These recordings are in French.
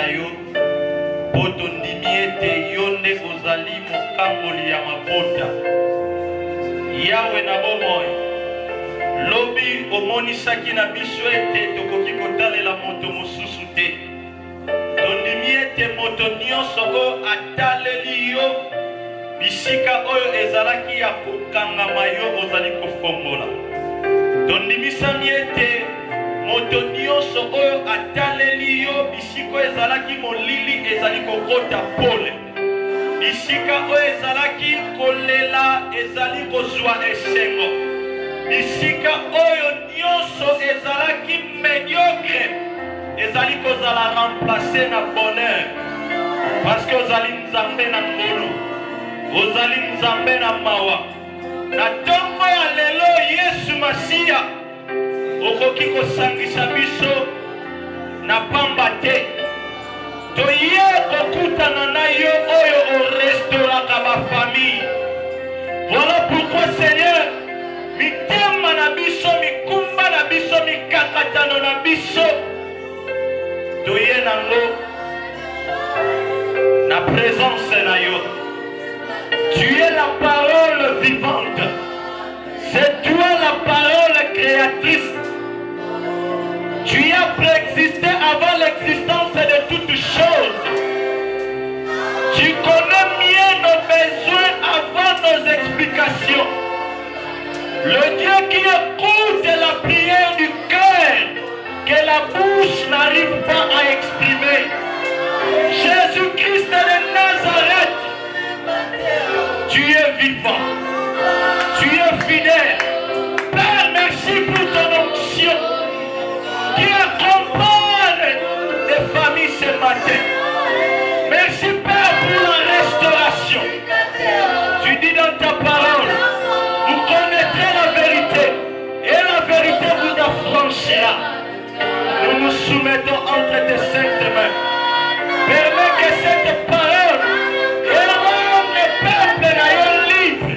yo poto ndimi ete yo nde ozali mokamboli ya mabota yawe na bomoi lobi omonisaki na biso ete tokoki kotalela moto mosusu te tondimi ete moto nyonso oyo ataleli yo bisika oyo ezalaki ya kokangama yo ozali kofongola tondimisami ete moto nyonso oyo ataleli yo bisika ezalaki molili ezali kokota pole bisika oyo ezalaki kolela ezali kozwa esengo bisika oyo nyonso ezalaki médiocre ezali kozala remplace na bonheur parce que ozali nzambe na ngolu ozali nzambe na mawa na ntongo ya lelo Yesu Masiya okoki kosangisa biso na pamba te toye kokutana na yo oyo orestauraka bafamille. Voilà pourquoi Seigneur mitema na biso mikumba na biso mikakatano na biso toye nango na présence na yo. Tu es la parole vivante. C'est toi la parole créatrice. Tu as préexisté avant l'existence de toutes choses. Tu connais mieux nos besoins avant nos explications. Le Dieu qui écoute la prière du cœur que la bouche n'arrive pas à exprimer. Jésus-Christ de Nazareth, tu es vivant, tu es fidèle. Père, merci pour ton onction qui accompagne les familles ce matin. Merci Père pour la restauration. Tu dis dans ta parole, vous connaîtrez la vérité et la vérité vous affranchira. Nous nous soumettons entre tes saintes mains. Permets que cette parole rende le peuple libre.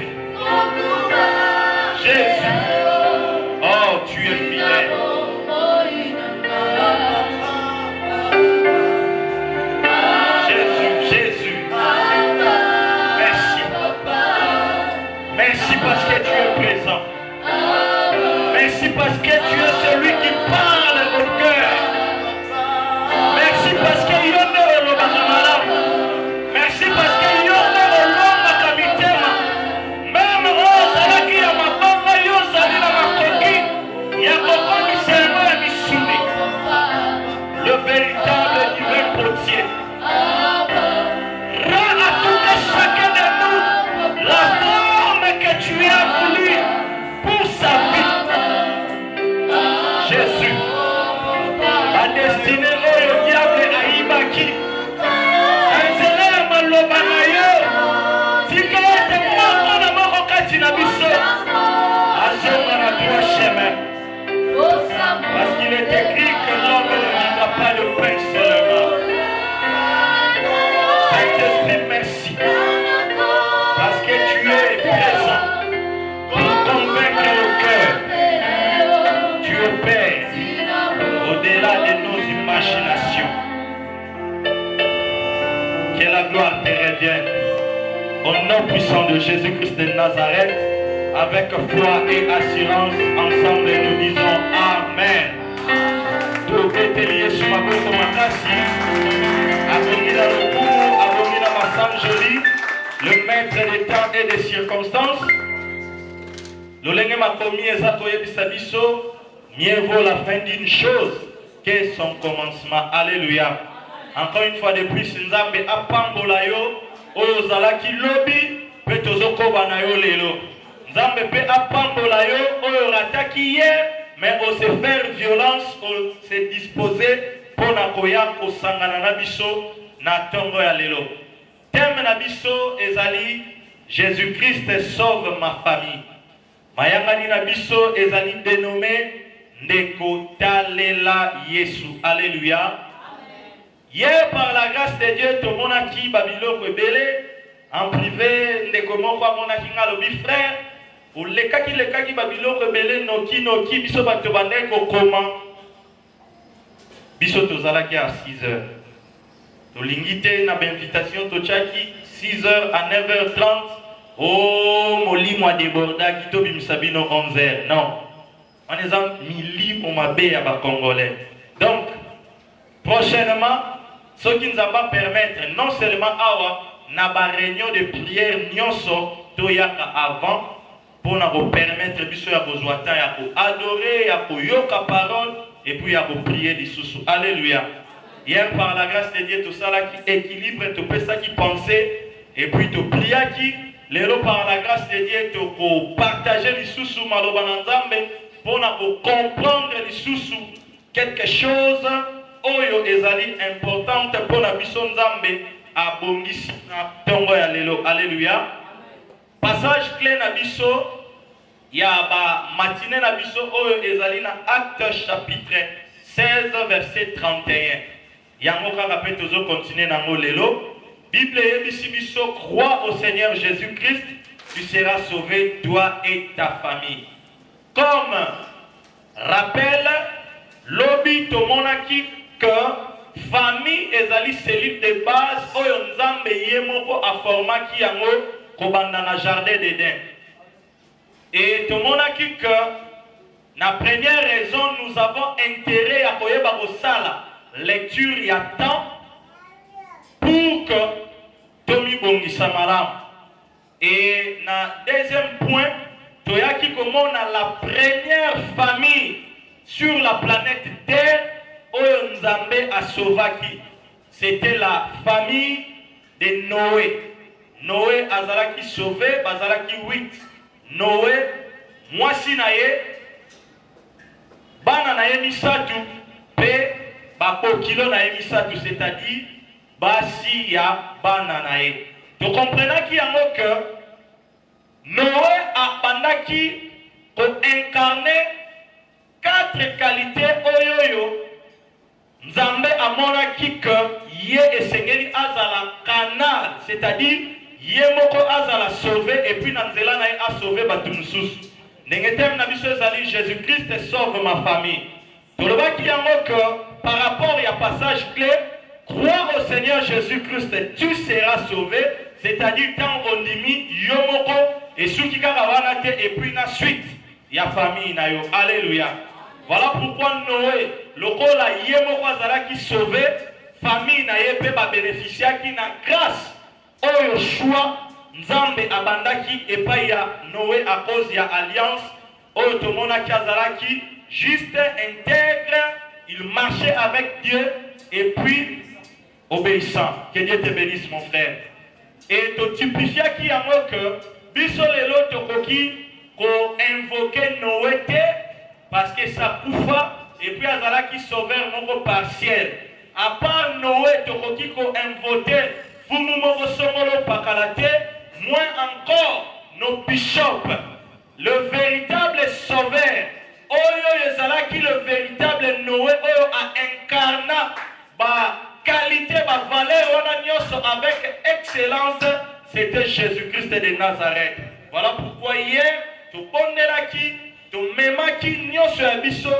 Jésus, oh tu es fidèle. Jésus, merci. Merci parce que tu es présent. Merci parce que tu es celui qui parle au cœur. Merci parce que il y a merci parce que yo ne longa kamitema même oza qui a ma papa yo zali na makoki ya kokoni seulement ya misuni le véritable divin potier rends à tout et chacun de nous la forme que tu as voulu pour sa vie. Jésus, la destinée au diable aïbaki parce qu'il est écrit que l'homme ne vivra pas de pain seulement. Saint-Esprit, merci parce que tu es présent pour convaincre le cœur. Tu opères au-delà de nos imaginations. Que la gloire te revienne. Au nom puissant de Jésus-Christ de Nazareth, avec foi et assurance, ensemble nous disons Amen. Tout est lié sur ma bouche de Makassi. Abonina le cours, abonina ma Sanjoli, le maître des temps et des circonstances. L'olenge ma commis ezatoye bisabiso, mieux vaut la fin d'une chose que son commencement. Alléluia. Encore une fois de plus, Nzambe apambola yo, ozalaki lobi, pe tozokoba na yo lelo. Nzambe pe apambola yo, oyo rataki hier, mais on se faire violence, on se disposer pour na koya kosangana na biso na tongo ya lelo. Thème na biso ezali Jésus-Christ sauve ma famille. Mayangani na biso ezali dénommé Ndeko Talela Yesu. Alléluia. Hier, par la grâce de Dieu, tout le monde a qui Babylone rebelle en privé, Ndeko Moko a mon akinga lobi frère. Ou les cas qui Babylone rebelle noki biso batobande ko comment biso tozala ki à 6 heures. Tolingite na invitation tochaki 6h à 9h30. Oh, molimo a déborda qui to bimisabino 11h. Non. On est en milimo mabe à Congolais. Donc, prochainement, ce qui nous va permettre non seulement awa na ba réunion de prière nyonso toyaka avant pour nous permettre biso ya kozwa temps ya ko adorer, ya ko yoka parole et puis ya ko prier lisusu. Alléluia. Hier par la grâce de Dieu tout ça là qui équilibre tout ça qui pensait et puis tout prier qui lelo par la grâce de Dieu tout ko partager lisusu maloba na Nzambe pour nous comprendre lisusu quelque chose oyo ezali importante pour la biso Nzambe abongisi na tongo ya lelo. Alléluia. Passage clé na biso ya ba matinée na biso oyo ezali na Acte chapitre 16 verset 31. Yango kaka pe tozo continuer nango lelo. Bible yebisi biso crois au Seigneur Jésus-Christ, tu seras sauvé toi et ta famille. Comme rappel lobi tomonaki que famille ezali cellule de base oyo Nzambe ye moko aformaki yango kobanda na jardin d'Éden. Et tomonaki que la première raison nous avons intérêt à koyeba kosala lecture ya temps pour que tomi bongisa malamu. Et na deuxième point toyaki komona la première famille sur la planète Terre oyo Nzambe asovaki, c'était la famille de Noé. Noé azalaki sauvé, bazalaki 8. Noé, mwasi na ye, bana na ye misatu, pe bakokilo na ye misatu, c'est-à-dire basi ya bana na ye. Tu comprends qui yango que Noé a bandaki pour incarner 4 qualités oyoyo. Nzambe amonaki que ye esengeli azala canal, c'est-à-dire ye moko azala sauvé et puis nanzela na ye a sauvé batu mususu. Ndenge tem na biso ezali Jésus-Christ sauve ma famille. Tolobaki yango que par rapport à passage clé, crois au Seigneur Jésus-Christ, tu seras sauvé, c'est-à-dire tant ondimi yo moko et suki kaka wana te et puis na suite ya famille na yo. Alléluia. Voilà pourquoi Noé, lokola ye moko azalaki sauvé, famille na ye pe ba bénéficiaki na grâce oyo choix Nzambe abandaki epai ya Noé à cause ya alliance oyo tomonaki azalaki juste intègre, il marchait avec Dieu et puis obéissant. Que Dieu te bénisse mon frère. Et to typifiaki yango que biso lelo tokoki ko invoquer Noé te parce que ça koufa et puis azalaki sauveur moko partiel. À part Noé tokoki ko invoquer fumu moko songolo pakalate, moins encore nos bishops, le véritable sauveur oyo ezalaki le véritable Noé oyo a incarna ba qualité ba valeur wana nyonso avec excellence, c'était Jésus-Christ de Nazareth. Voilà pourquoi hier topondelaki tomemaki nyonso ya biso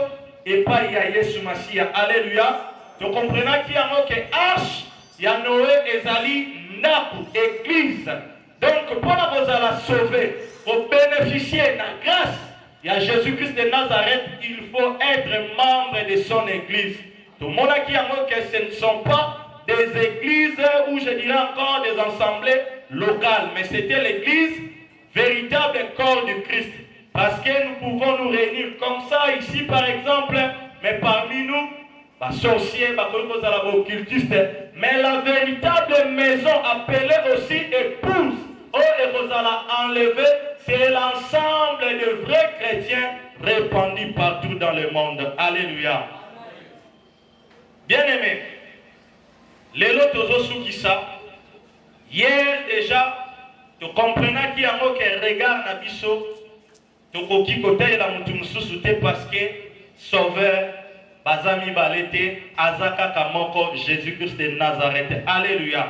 epai ya Yesu Masiya. Alléluia. Tu comprends qui yango que arche ya Noé ezali naku église. Donc pour la sauver, pour bénéficier de la grâce il y a Jésus-Christ de Nazareth, il faut être membre de son église. Tout le monde a dit que ce ne sont pas des églises ou je dirais encore des assemblées locales, mais c'était l'église, véritable corps du Christ. Parce que nous pouvons nous réunir comme ça ici par exemple, mais parmi nous, sorciers, occultistes, mais la véritable maison appelée aussi épouse, enlever, c'est l'ensemble de vrais chrétiens répandus partout dans le monde. Alléluia. Bien-aimés, les lotos qui ça, hier déjà, tu comprenais qu'il y a un regard na biso, tu koki kote la mutumsusu parce que sauveur, bazami balete, azaka kamoko, Jésus-Christ de Nazareth. Alléluia.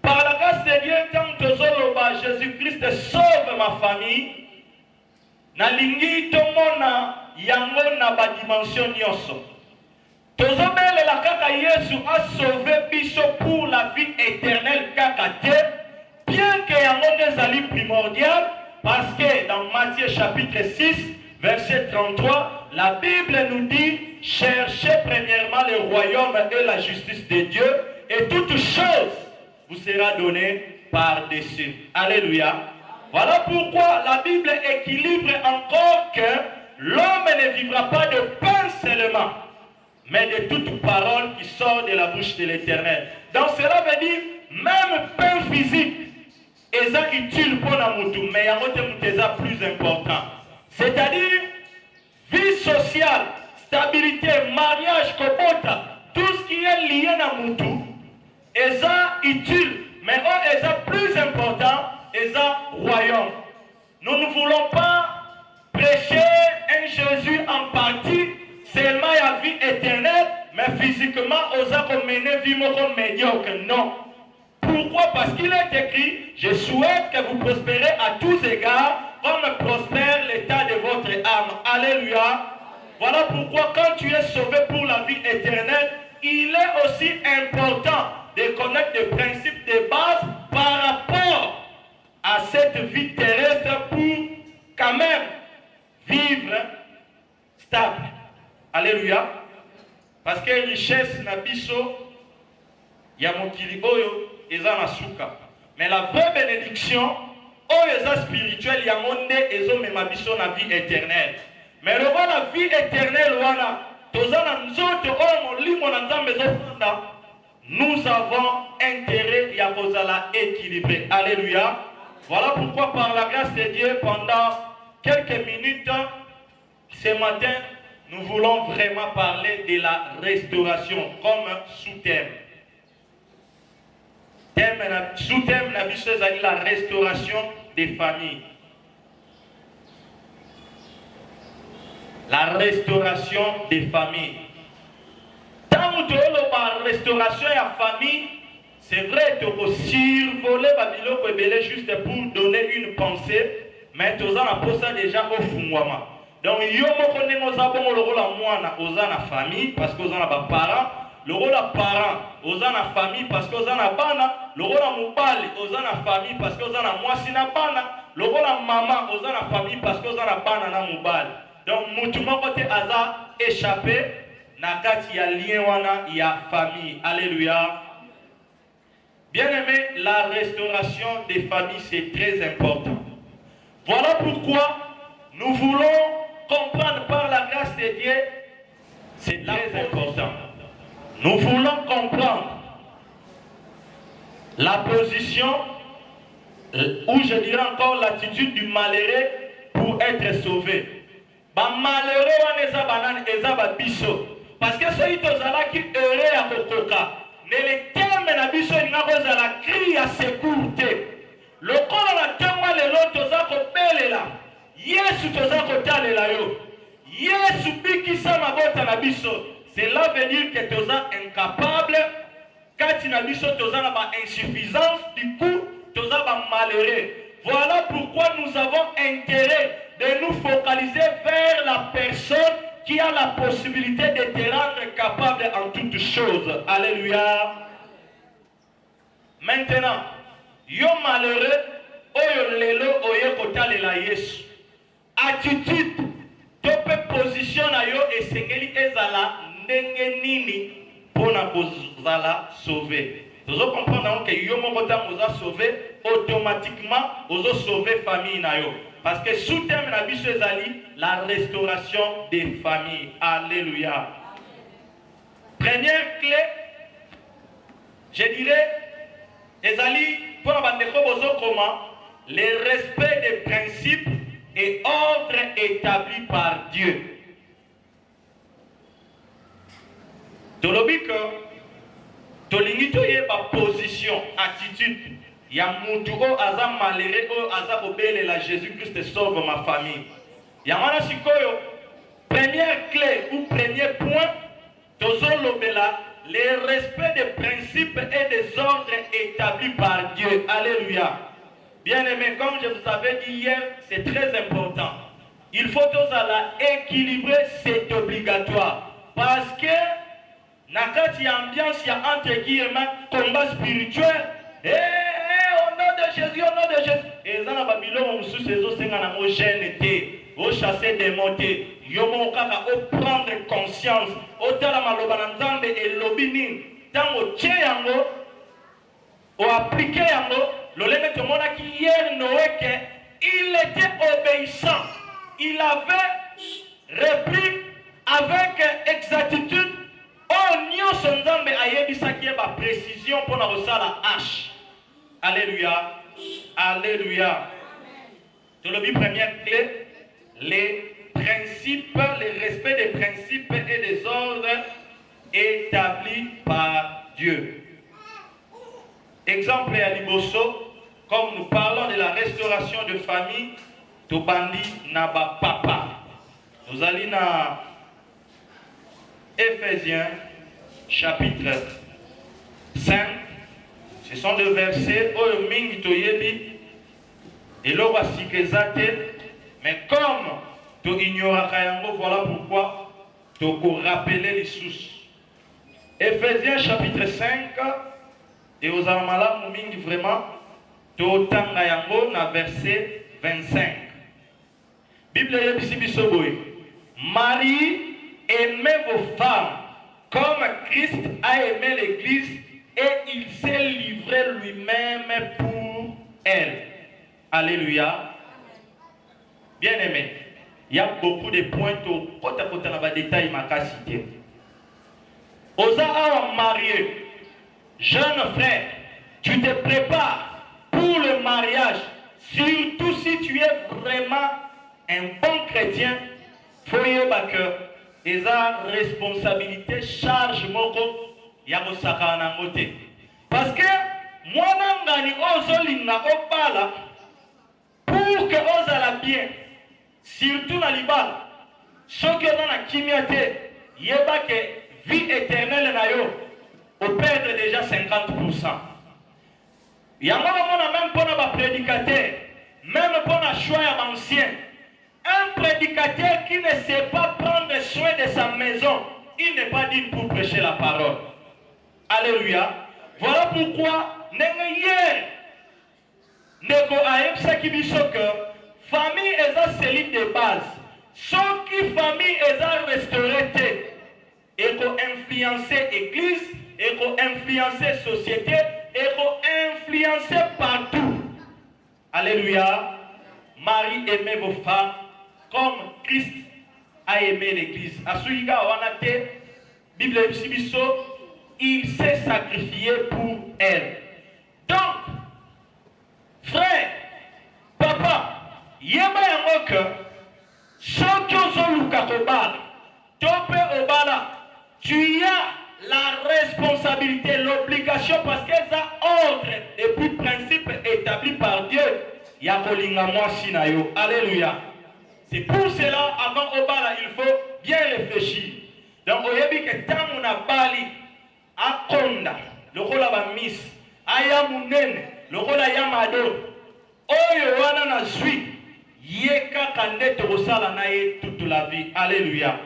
Par la grâce de Dieu, tant que Jésus-Christ sauve ma famille, na lingi tomona yango na ba dimension nyonso. tozobelela kaka Yesu a sauvé biso pour la vie éternelle kaka te, bien que yango ezali primordial, parce que dans Matthieu chapitre 6 verset 33, la Bible nous dit cherchez premièrement le royaume et la justice de Dieu et toute chose vous sera donnée par-dessus. Alléluia. Voilà pourquoi la Bible équilibre encore que l'homme ne vivra pas de pain seulement, mais de toute parole qui sort de la bouche de l'Éternel. Donc cela veut dire, même pain physique, est utile pour la moutou, mais il y a un plus important. C'est-à-dire, vie sociale, stabilité, mariage, kobota, tout ce qui est lié à moutou, est utile, mais est plus important, est royaume. Nous ne voulons pas prêcher un Jésus en partie, seulement la vie éternelle, mais physiquement, on a mener vie médiocre. Non. Pourquoi? Parce qu'il est écrit, je souhaite que vous prospérez à tous égards, comme prospère l'état de votre âme. Alléluia. Voilà pourquoi quand tu es sauvé pour la vie éternelle, il est aussi important de connaître des principes de base par rapport à cette vie terrestre pour quand même vivre stable. Alléluia. Parce que richesse na biso ya mokili oyo eza na suka. Mais la vraie bénédiction oyo eza spirituelle yango nde ezomema biso na vie éternelle. Mais le la vie éternelle wana toza na nzoto oyo molimo na Nzambe ezofanda, nous avons intérêt ya kozala équilibré. Alléluia. Voilà pourquoi par la grâce de Dieu, pendant quelques minutes ce matin, nous voulons vraiment parler de la restauration comme sous-thème. Sous-thème c'est la restauration des familles. La restauration des familles. Tant que la restauration de la famille, c'est vrai que tu peux survoler Babylone juste pour donner une pensée, mais tu as déjà au fumwama. Donc, il y a la famille parce que vous avez des parents, le rôle des parents, vous avez la famille parce que vous avez des bana, le rôle de mobali, vous avez la famille parce que vous avez la moissina bana, le rôle de maman, vous avez la famille parce que vous avez la bana na mobali. Donc, mutumo côté aza échappé, nakati ya lien wana ya famille. Alléluia. Bien-aimé, la restauration des familles, c'est très important. Voilà pourquoi nous voulons comprendre par la grâce de Dieu, c'est très important. Nous voulons comprendre la position, ou je dirais encore l'attitude du malheureux pour être sauvé. Malheureux, on est biso. Parce que ceux qui sont qui heureux à Kokoka, mais les termes na biso n'a la cri à sécurité. Le corps na tamba le lot toza ko belela. Yesu toza ko talela yo. Yesu bikisa mabota na biso. Cela veut dire que toza incapable, kati na biso toza na ba insuffisance, du coup toza ba malheureux. Voilà pourquoi nous avons intérêt de nous focaliser vers la personne qui a la possibilité de te rendre capable en toutes choses. Alléluia. Maintenant, yo malheureux, oyo lelo oye kotalela Yesu. Attitude, tope position na yo esengeli ezala ndenge nini pona kozala sauvé. Vous comprenez que yo moko ta moza sauvé, automatiquement ozo sauver famille na yo. Parce que sous thème na biso ezali la restauration des familles. Alléluia. Première clé, je dirais, ezali pour bandeko bozo comment le respect des principes et ordres établis par Dieu. Tolobi que tolingi toyeba position, attitude. Ya mutu o aza malheureux o aza kobelela Jésus-Christ sauve ma famille. Ya wana sikoyo première clé ou premier point tozolobela le respect des principes et des ordres établis par Dieu. Alléluia. Bien-aimés, comme je vous avais dit hier, c'est très important. Il faut tous équilibrer, c'est obligatoire. Parce que Nakati ya ambiance ya entre guillemets combat spirituel. Au nom de Jésus, au nom de Jésus. Et ça na Babylone mususu ezo senga na mo gêne té, au chasser des motés, yomo kaka au prendre conscience, au tala maloba na Nzambe et lobini, tango tche yango, au appliquer yango, loleme tomona ki hier Noé que il était obéissant. Il avait repris avec exactitude. Oh, nyonso Nzambe ayebisaki ba précision pour na kosala H. Alléluia. Alléluia. Tolobi première clé, les principes, le respect des principes et des ordres établis par Dieu. Exemple à Liboso, comme nous parlons de la restauration de famille, Tobandi Naba Papa. Nous allons dans Éphésiens chapitre 5. Ce sont des versets où mingi toyebi et l'eau mais comme tu ignoras yango, voilà pourquoi tu peux rappeler les sources. Éphésiens chapitre 5 et aux amala mingi vraiment tu tanga yango na verset 25. Bible yebisi biso boy. Marie, aimez vos femmes comme Christ a aimé l'Église et il s'est livré lui-même pour elle. Alléluia. Bien aimé, il y a beaucoup de points côté à côté dans les détails ma cité. Aux hommes mariés, jeune frère, tu te prépares pour le mariage, surtout si tu es vraiment un bon chrétien. Faut y avoir que les responsabilités charge moko. Parce que moi nangani ozolinga obala pour que ozala bien, surtout na libala, soki oza na kimia te, yeba que vie éternelle na yo au perdre déjà 50%. Yango mona même pour na prédicateur, même pour na choix ya ancien, un prédicateur qui ne sait pas prendre soin de sa maison, il n'est pas digne pour prêcher la parole. Alléluia. Voilà pourquoi hier Neko Aepsa qui dit que famille est la cellule de base. Sauf que famille est la restaurée et qu'on influencer l'église, et qu'on influencer la société, et qu'on influencer partout. Alléluia. Marie, aimez vos femmes comme Christ a aimé l'église. Asuiga Wanate, Bible Biso, il s'est sacrifié pour elle. Donc, frère, papa, yeba yango que soki ozoluka kobala, tope obala, tu as la responsabilité, l'obligation parce que ça ordre et puis principe établi par Dieu. Yakolinga mwasi na yo. Alléluia. C'est pour cela, avant obala, il faut bien réfléchir. Donc, oyebi que tant on a bali, akonda, le rôle à miss, aya munene, le rôle à yamado, oyo wana na zui, yeka kande torosala na ye toute la vie. Alléluia.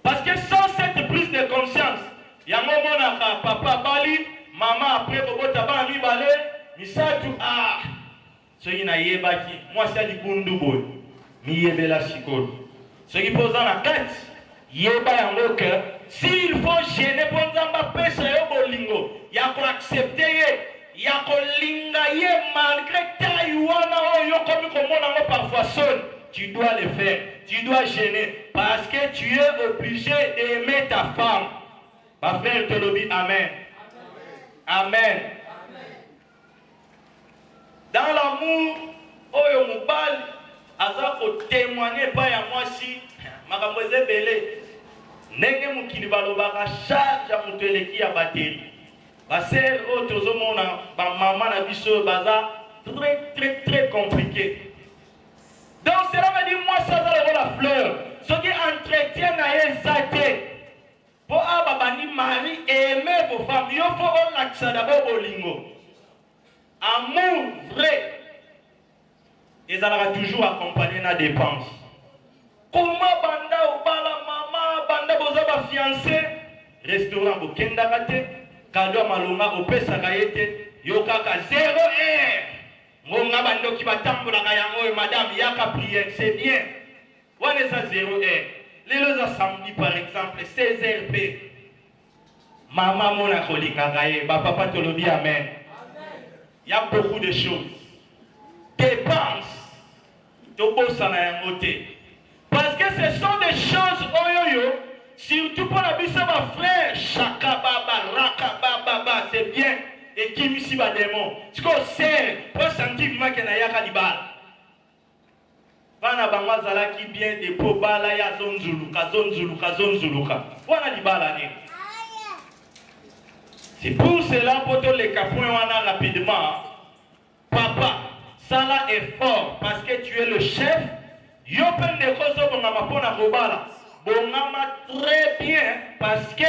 Parce que sans cette prise de conscience, yango monaka papa bali, maman après bobota ba mi balé, misatu soki na yebaki, moi c'est likundu boy, mi yebela sikolo. Soki posa na kati, yeba yango que s'il faut gêner pour nzamba pesa yo bolingo, ya ko accepter ye, ya ko linga ye malgré taille wana oyo comme komona ngo parfois seul, tu dois le faire, tu dois gêner parce que tu es obligé d'aimer ta femme. Ma frère te le dit, amen. Amen. Dans l'amour, oyo mobali aza ko témoigner pa ya mwasi makambo ezebele ndenge mokili balobaka charge ya moto eleki ya bateri basere oyo tozomona bamama na biso baza très compliqué. Donc cela veut dire mwasi aza lokola fleur soki entretien na ye eza te po aba bandi mari aime vos femmes yo fo olakisa d'abord bolingo. Amour vrai, ils allaient toujours accompagner la dépense. Comment banda ou bala maman banda boza ba fiancé restaurant bokenda kate kado malonga opesa kayete yokaka 0 heure ngonga bandoki batambola kayango madame yaka prière c'est bien wana ça 0 heure les samedi par exemple 16 heures p maman mona kolinga kaye ba papa tolobi amen. Il y a beaucoup de choses dépenses tobosana yango te parce que ce sont des choses oyoyo surtout pour la biso ma frère chaka baba raka baba c'est bien et qui misi ba démon ce qu'on sert pour sentir moi que na yaka libala bana bango zala ki bien de po bala ya zonzuluka wana libala ni c'est pour cela pour tous les capons wana rapidement papa sala effort parce que tu es le chef yo pen de kozo bongama pona kobala bongama très bien parce que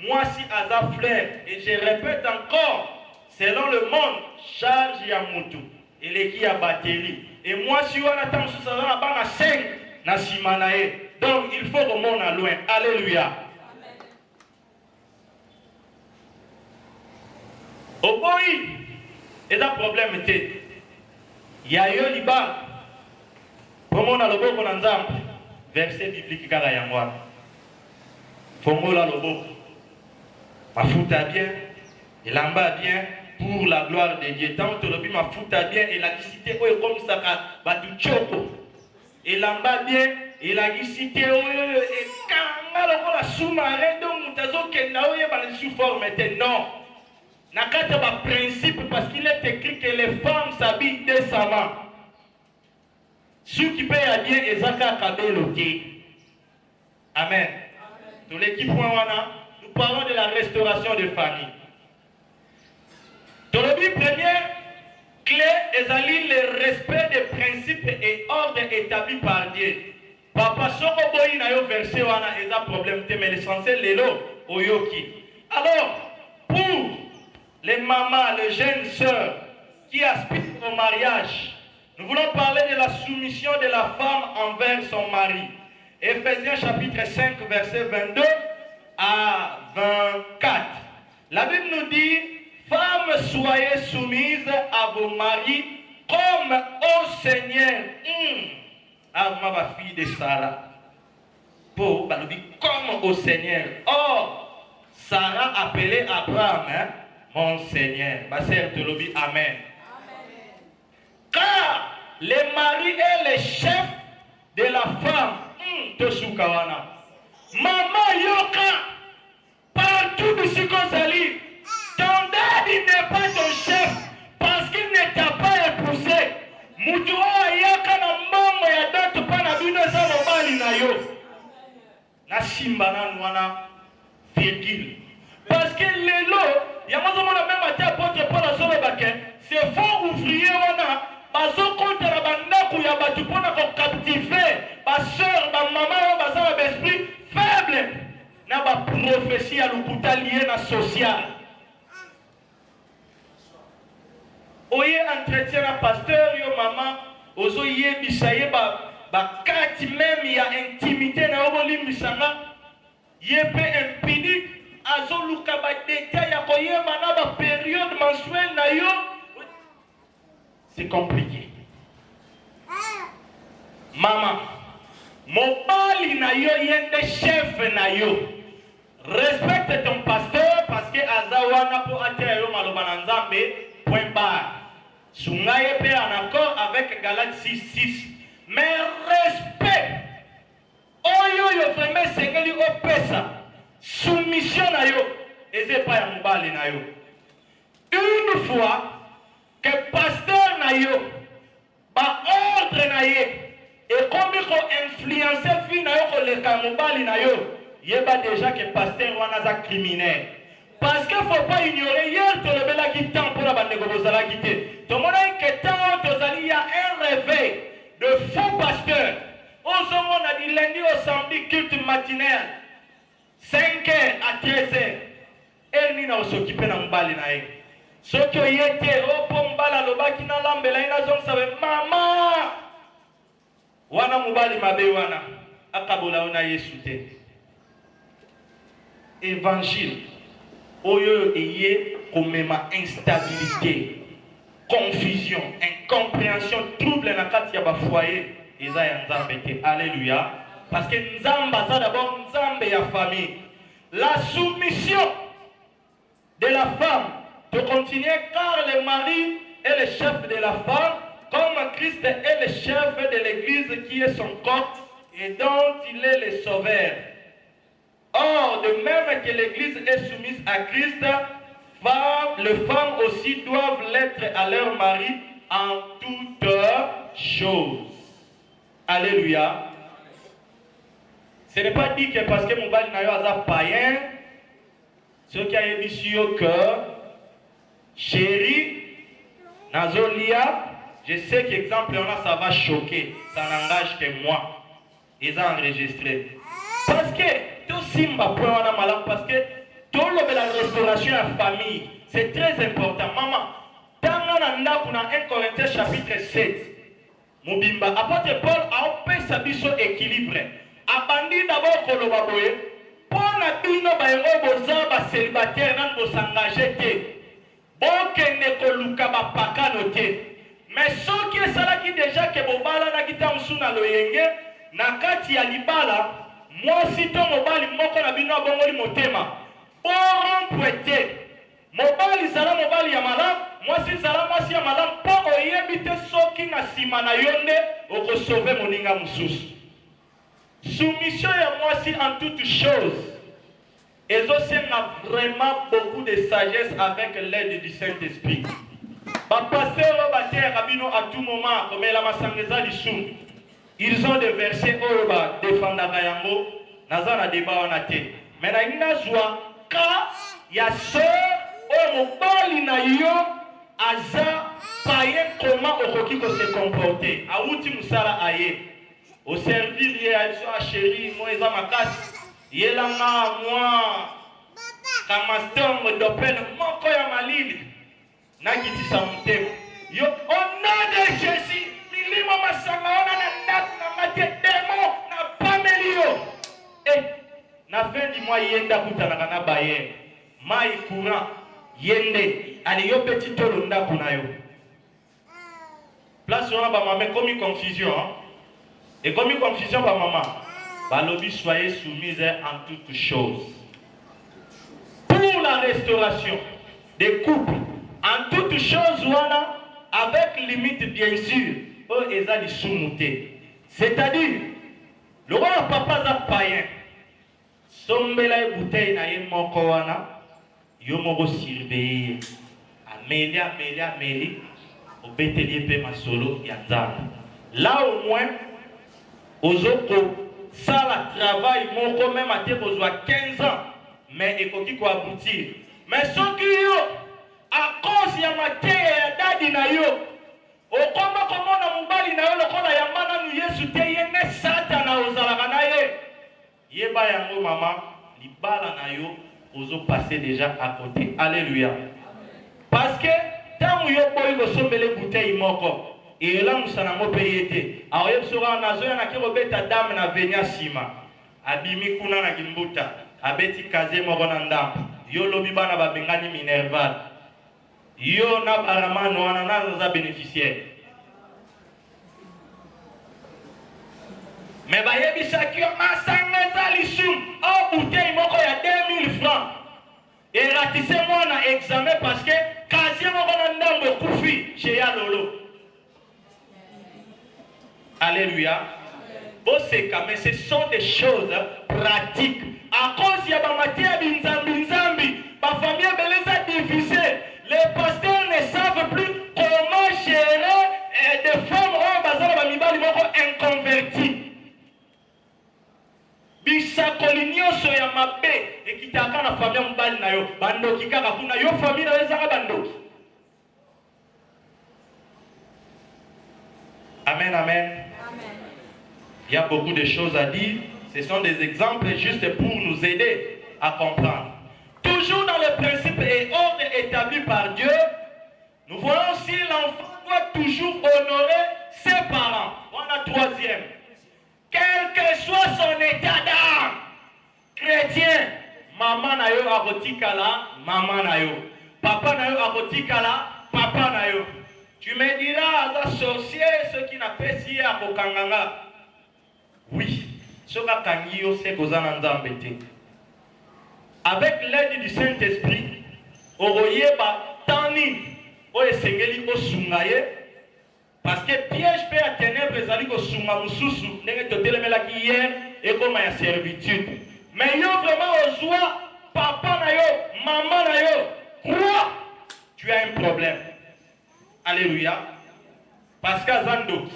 moi si aza fleur et je répète encore selon le monde charge ya mutu eleki ya batterie et moi si on attend sous ça na banga 5 na simanae donc il faut remonter à loin alléluia au boy et un problème té ya yo liba pomona loboko na nzambe verset biblique kaka ya ngwana fongola loboko mafuta bien elamba bien pour la gloire de Dieu tant que lobi mafuta bien et la gisité oyo comme ça ba du choko elamba bien et la gisité oyo et kanga lokola sous-marin donc mutazo kenda oyo ba sous forme non nakata ba principe parce qu'il est écrit que les femmes s'habillent décemment. Ce qui paye à bien ezaka kabeloté. Amen. Tous l'équipe nous parlons de la restauration de famille. Dans le but premier clé ezali le respect des principes et ordres établis par Dieu. Papa soko boyi na yo verset wana eza problème te mais l'essentiel lelo oyoki. Alors pour les mamans, les jeunes sœurs qui aspirent au mariage, nous voulons parler de la soumission de la femme envers son mari. Éphésiens chapitre 5, verset 22 à 24. La Bible nous dit, femmes, soyez soumises à vos maris comme au Seigneur. Avant ma fille de Sarah. Pour, comme au Seigneur. Or, Sarah appelait Abraham, mon Seigneur. Ma sœur te lobby, amen. Car le mari est le chef de la femme. Tosukawana. Maman yoka. Partout de ce qu'on s'allie. Ton daddy n'est pas ton chef. Parce qu'il ne t'a pas épousé. Mutuwa yaka na mbongo ya datu pana bino sa mobali na yo. Na simba na nwana. Virgule. Parce que les lots. Il y a même à apôtre Paul à Solobake, c'est faux ouvrier wana, bazo contre la bandaku ya batu pona ko captiver, ba sœur, ba maman, ba sa esprit faible, na ba prophétie à l'ukuta lié na social. Oye entretien na pasteur yo maman, ozo yé bisaye ba kati même ya intimité na oboli misanga, yé pe impudique. Azoluka ba détail ya koyeba na ba période mensuelle na yo c'est compliqué. Maman mobali na yo yende chef na yo respecte ton pasteur parce que azawana po atia yo maloba na nzambe point barre sungaye pe en accord avec Galates 6:6 mais respect oyo yo vraiment sengeli opesa soumission na yo eze pa ya mobali na yo une fois que pasteur na yo ba ordre na ye et comme ko influencer fi na yo ko le mobali na yo yeba déjà que pasteur wana za criminel parce que faut pas ignorer hier to le bela ki temps pour la bande ko bozala kité to mona que temps to zali ya un réveil de faux pasteur on se mona di lundi au samedi culte matinal 5h à 13h. Elle n'y n'a s'occuper na mbali na ye. Ce qui était au pombala lobaki na lambela ina zong sabe mama. Wana mubali mabe wana akabola ona Yesu te. évangile, oyo eye komema instabilité, confusion, incompréhension, trouble na kati ya ba foyer, eza ya Nzambe te. Alléluia. Parce que Nzambe ça d'abord Nzambe ya famille. La soumission de la femme de continuer car le mari est le chef de la femme, comme Christ est le chef de l'église qui est son corps et dont il est le sauveur. Or, de même que l'église est soumise à Christ, les femmes aussi doivent l'être à leur mari en toutes choses. Alléluia. Ce n'est pas dit que parce que mon bali n'a pas païen, ce qui a été dit que chérie, Nazolia, je sais qu'exemple, ça va choquer, ça n'engage que moi. Ils ont enregistré. Parce que tout simba prend malade, parce que tout le la restauration à la famille, c'est très important. Maman, dans 1 Corinthiens chapitre 7, Mobimba, apôtre Paul a opé sa biso équilibré. Abandi d'abord kolobaboye, pour la bino bayengo boza ba célibataire nan bo s'engager te. Bon que ne koluka ba pakano te. Mais ceux qui sala qui déjà que bobala na kita musuna loyenge na kati ya libala, moi si to mobali moko na bino abongoli motema. Pour rompre mobali sala mobali ya malam, moi si sala moi si ya malam pour oyebite soki na sima na yonde oko sauver moninga mususu. Soumission à moi aussi en toutes choses. Et aussi on a vraiment beaucoup de sagesse avec l'aide du Saint-Esprit. Pasteur Rabino à tout moment, comme la Massangeza du Sou, ils ont des versets où défendre Yango, Nazana débat en athée. Mais il y a joie, car il y a sœur, mon bali na yo, aza, païen comment au qui se comporter. A outi musala aye. Au servir, il y a une chérie, moi, ils ont ma casse. Il y a moi, Kamaston, Dopen, mon koya malil. Nakiti Samtem. Yo, au nom de Jésus, Milimo Masanga, on a na matière démon, na pamelio. Eh, na fin du mois, yenda kutana kana baye. Mai courant, yende, allez yo petit tolonda kunayo. Place on a ba mame comme confusion, hein. Et comme une confusion par maman, Balobi soyez soumise en toutes choses. Pour la restauration des couples, en toutes choses, voilà, avec limite bien sûr, eux ils ont soumouté. C'est-à-dire, le roi papa a païen, sombela bouteille na ye moko wana, yo moko surveiller, amélie, au bételier pe masolo yanzana. Là au moins, Ozoko, ça la travail, mon quand même à 15 ans, mais il faut qu'il aboutir. Mais ceux qui ont, à cause de la matière, dadi na yo, au combat comme on a moubali na yo, le kola yamana nous yesu te yene satana ozalaka na ye. Yeba yango maman, libala na yo, ozo passer déjà à côté. Alléluia. Parce que, tant que yo boy go sombele bouteille moko, et là, nous sommes payés. Alors, il sera en Azoya, na kirobeta dame na venya sima. Abimi kuna na gimbuta. Abeti kaze moronanda. Yo lobi bana ba bengani minerval. Yo na barama no anana za bénéficiaire. Mais ba yebi sakio masanga za lisum. Oh, bouteille moko ya 2000 francs. Et ratissez-moi na examen parce que kaze moronanda mo kufi chez ya lolo. Alléluia. Bon, mais ce sont des choses pratiques. À cause de la matière binzambi, ma famille est divisée. Les pasteurs ne savent plus comment gérer des femmes inconverties. Bisakolinyo soya mabe et qui t'a la famille mbali na yo bando kikaka kuna yo famille na ezaka bando. Amen, amen. Il y a beaucoup de choses à dire. Ce sont des exemples juste pour nous aider à comprendre. Toujours dans le principe et ordre établi par Dieu, nous voyons aussi l'enfant doit toujours honorer ses parents. Voilà troisième. Quel que soit son état d'âme, chrétien, maman akotikala maman na yo. Papa na yo akotikala papa na yo. Tu me diras, aza sorcier, ceux qui n'appellent si akokanganga. Oui, ce ka kangi yo c'est kozana nzambe te. Avec l'aide du Saint-Esprit, oroyeba tani o esengeli ko sungaye parce que piège pe à ténèbres ezali ko sunga mususu ndenge totelemela ki hier et comme ya servitude. Mais yo vraiment ozwa papa na yo, maman na yo, quoi? Tu as un problème. Alléluia. Parce que Zando,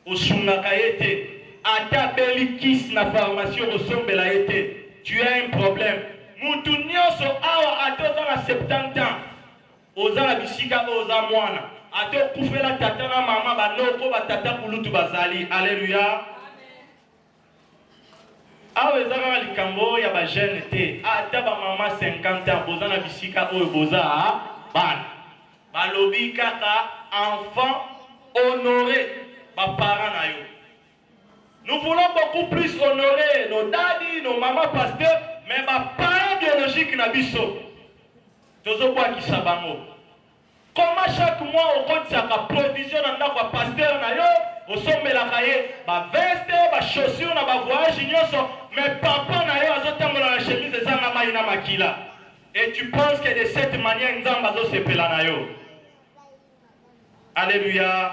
au Sungakaete, à ta belle kiss na pharmacie au Sombelaete, tu as un problème. Moutounion so awa à toi dans 70 ans. Oza la bisika oza mwana. A toi koufé la tata na maman ba noko ba tata kulutu bazali. Alléluia. Awa ezaka likambo ya ba jeune te. Ata ba maman 50 ans boza na bisika oyo boza bana. Balobi kaka enfant honoré ba parents na yo. Nous voulons beaucoup plus honorer nos daddy, nos mamans pasteurs, mais ba parents biologiques na biso. Tozo kwa kisabango. Comment chaque mois au compte sa provision na kwa pasteur na yo, au sombela kaye ba veste, ba chaussures na ba voyage nyonso, mais papa na yo azotambola na chemise ezanga mai na makila. Et tu penses que de cette manière nzamba zo sepela na yo. Alléluia.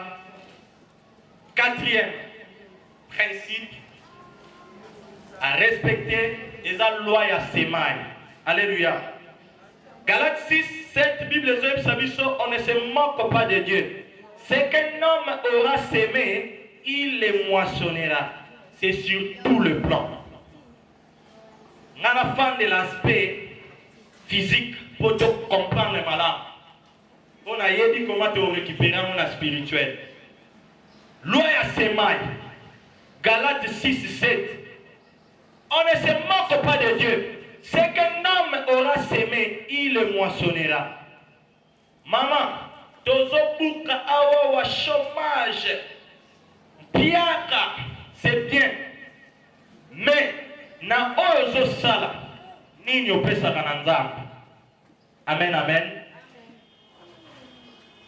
Quatrième principe à respecter les lois à Sémaï. Alléluia. Galates 6, 7, Bible on ne se moque pas de Dieu. Ce qu'un homme aura sémé, il le moissonnera. C'est sur tout le plan. On a la fin de l'aspect physique pour comprendre le malin. On a dit comment te récupérer mon spirituel. Loi à Sémaï. Galates 6, 7. On ne se moque pas de Dieu. Ce qu'un homme aura sémé, il le moissonnera. Maman, tozobuka awa wa chômage. Piaka, c'est bien. Mais, na ozo sala, nini opesa kananzamba. Amen, amen.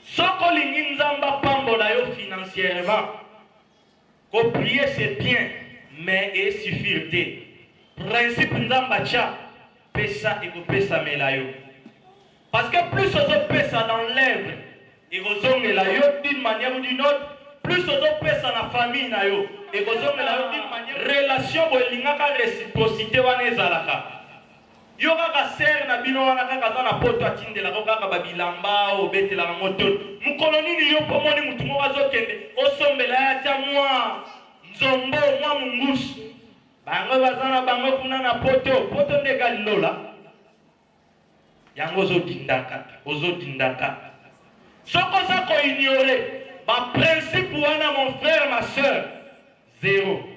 Soko lingi nzamba pambola yo financièrement. Ko prier c'est bien, mais et suffire te. Principe nzamba cha pesa et ko pesa melayo. Parce que plus on pesa dans l'œuvre et on melayo d'une manière ou d'une autre, plus on pesa dans la famille na yo et on melayo d'une manière relation bo lingaka réciprocité wana ezalaka. Yo kaka ser na bino wana kaka za na poto atindela ko kaka babilamba o betela moto. Mukolo nini yo pomoni mutu mo bazokende osombela ya ta mwa nzombo mwa mungusu. Bango bazana bango kuna na poto ndeka lilola. Yango ozodindaka. Soko za ko ignorer ba principe wana mon frère ma sœur. Zéro.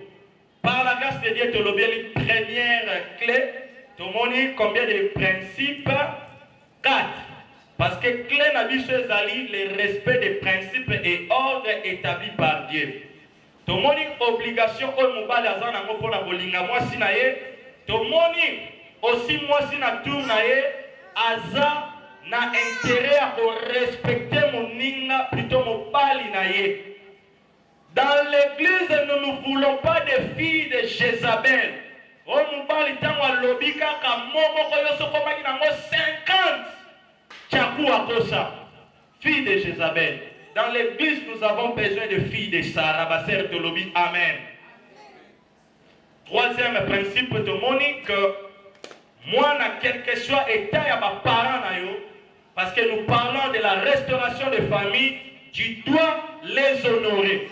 Par la grâce de Dieu te l'obéis première clé. Tout le monde combien de principes? 4. Parce que clé n'a vu ce zali le respect des principes et ordres établis par Dieu. Tout le monde obligation au mobile azana ngo pona bolinga moi sinaye. Tout le monde aussi moi sina tournaye aza na intérêt à respecter mon ninga plutôt mon bali naye. Dans l'église nous ne voulons pas de filles de Jézabel. On nous parle tant à l'obika comme momo yoso komaki nango 50 tchakou akosa fille de Jézabel. Dans l'église nous avons besoin de filles de Sarah Basser de l'obi. Amen. Troisième principe de monique moi na quel que soit état ya ba parents na yo parce que nous parlons de la restauration de famille, tu dois les honorer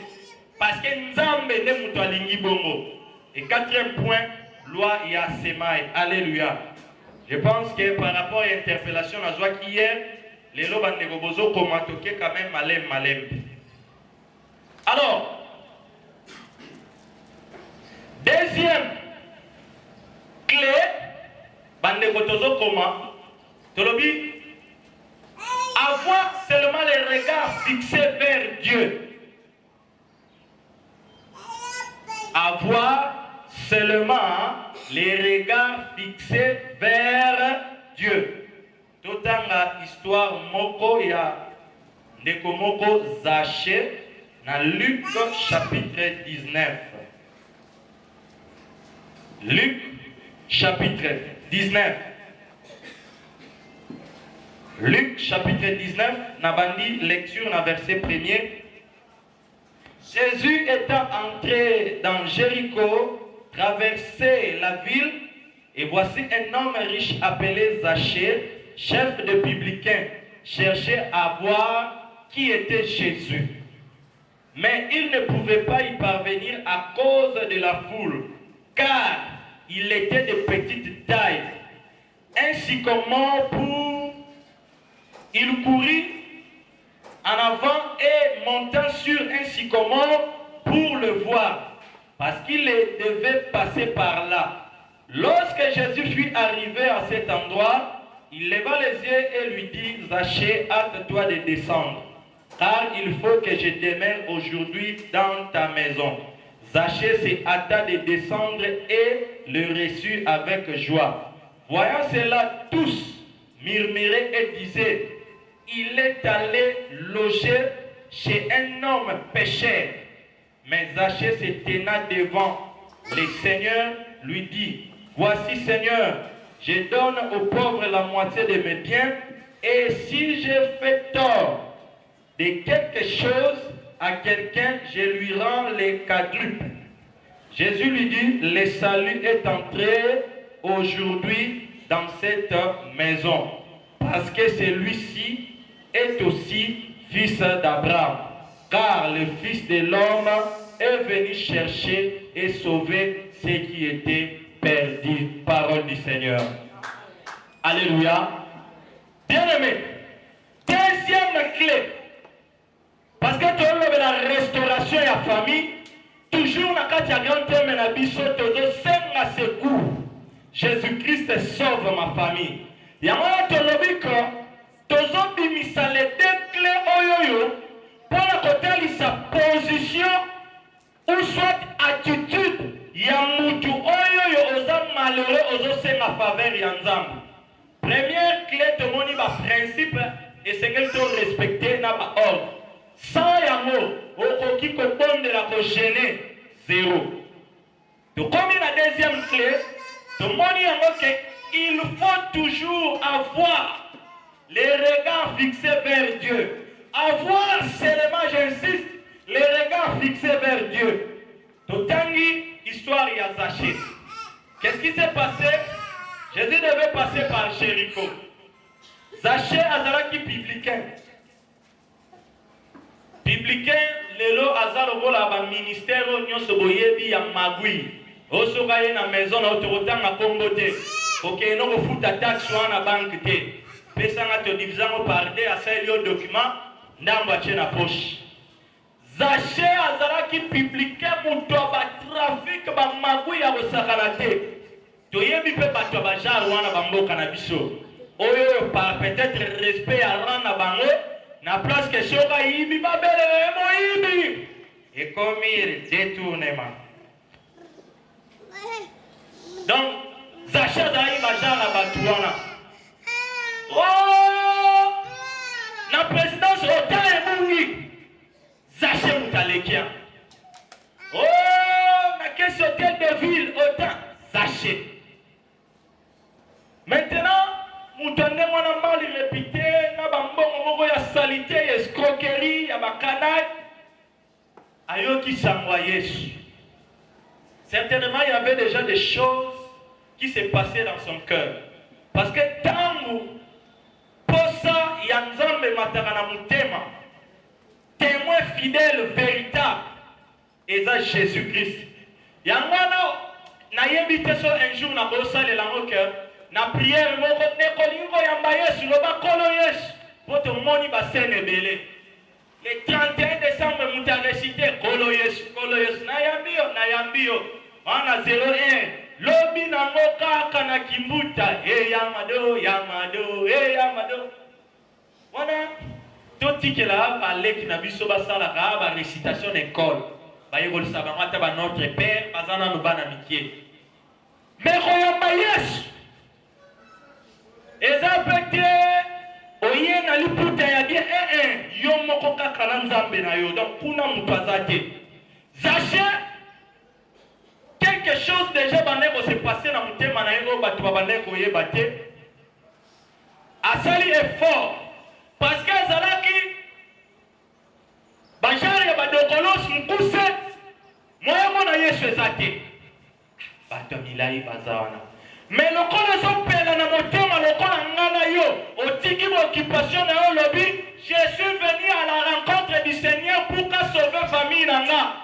parce que nzambe ne muto alingi bongo. Et quatrième point, loi ya Sémaï. Alléluia. Je pense que par rapport à l'interpellation, la joie qu'hier, les lois de Gobozo commentent quand même malem. Alors, deuxième clé, bande Gotozo comment, Tolobi, avoir seulement les regards fixés vers Dieu. Avoir seulement les regards fixés vers histoire moko ya ndeko moko Zaché dans Luc chapitre 19. Luc chapitre 19. Luc chapitre 19, Nabandi, lecture dans verset 1er. Jésus étant entré dans Jéricho, traversait la ville, et voici un homme riche appelé Zaché, chef de publicains, cherchait à voir qui était Jésus. Mais il ne pouvait pas y parvenir à cause de la foule, car il était de petite taille. Ainsi comment il courut en avant et montant sur un sycomore pour le voir, parce qu'il devait passer par là. Lorsque Jésus fut arrivé à cet endroit, il leva les yeux et lui dit, Zaché, hâte-toi de descendre, car il faut que je demeure aujourd'hui dans ta maison. Zaché se hâta de descendre et le reçut avec joie. Voyant cela, tous murmuraient et disaient, il est allé loger chez un homme pécheur. Mais Zaché se tenant devant le Seigneur, lui dit, voici Seigneur, je donne aux pauvres la moitié de mes biens, et si je fais tort de quelque chose à quelqu'un, je lui rends les quadruples. Jésus lui dit, le salut est entré aujourd'hui dans cette maison, parce que celui-ci est aussi fils d'Abraham, car le Fils de l'homme est venu chercher et sauver ceux qui étaient perdus. Parole du Seigneur. Alléluia. Bien-aimé, deuxième clé, parce que tu as la restauration et la famille, toujours dans le grand thème na biso tozo senga secours. Jésus-Christ sauve ma famille. Yamana tolobiko tozo bimisa les deux clés oyoyo pour la côté sa position ou soit attitude ya mutu oyoyo oza malheureux ozo senga faveur ya nzambe. Première clé de moni ba principe et c'est qu'elle doit respecter na ba ordre. Sans yamour, okoki ko bondela ko gêner zéro. Donc comme la deuxième clé, de moni yango que il faut toujours avoir les regards fixés vers Dieu. Avoir seulement, j'insiste, les regards fixés vers Dieu. Totangi, histoire ya Zaché. Qu'est-ce qui s'est passé? Jésus devait passer par Jéricho. Zaché azalaki publicain. Publicain, lelo azalobola ba ministère nyonso boyebi ya magui. Osoka ye na maison na otorotanga kombote. OK, no ko futa taxe wana banque te. Pesa nga to division par deux à celui document ndambo ache na poche. Zaché azalaki publicain muto ba trafic ba magui ya kosakana te. Toyebi pe bato ba jar wana ba mboka na biso. Oyo par peut-être respect à rendre bango na place que soka yibi ba bele mo yibi. Et comme il détournement. Donc Zaché azalaki ba jar na bato wana. Oh, la présidence autant est mouri. Zaché Moutalekia. Oh, la question hôtel de ville autant. Zaché. Maintenant, Moutane mwana mal répété, na bambongo moko ya salité, ya escroquerie, ya bakanaï. Ayoki sangwa Yesu. Certainement, il y avait déjà des choses qui se passaient dans son cœur. Parce que tant posa ya nzambe mataka na mutema, témoin fidèle véritable eza Jésus-Christ. Yangwana na yebite so un jour na bosa le lango que na prière moko ne kolingo yamba Yesu loba kolo Yesu poto moni ba sene belé. Le 31 décembre muta récité kolo Yesu na yambio ana 01 lobi na ngoka kana kimbuta yamado yamado wana toti kela ba leki na biso basala ka ba récitation d'école ba yegol sabanga ta ba notre père bazana no bana mikie mais koyamba Yesu eza pete oye na liputa ya bien yo moko kaka na nzambe na yo donc kuna mutu aza te. Zaché quelque chose déjà bandeko se passé na mutema na yo bato babandeko yeba te. Asali effort parce que azalaki bajare ya badokolos mukuse moya mona Yesu eza te. Bato milai baza wana. Mais le corps ezopela na motema lokola ngana yo otiki occupation na yo lobi je suis venu à la rencontre du Seigneur pour que sauver famille nanga.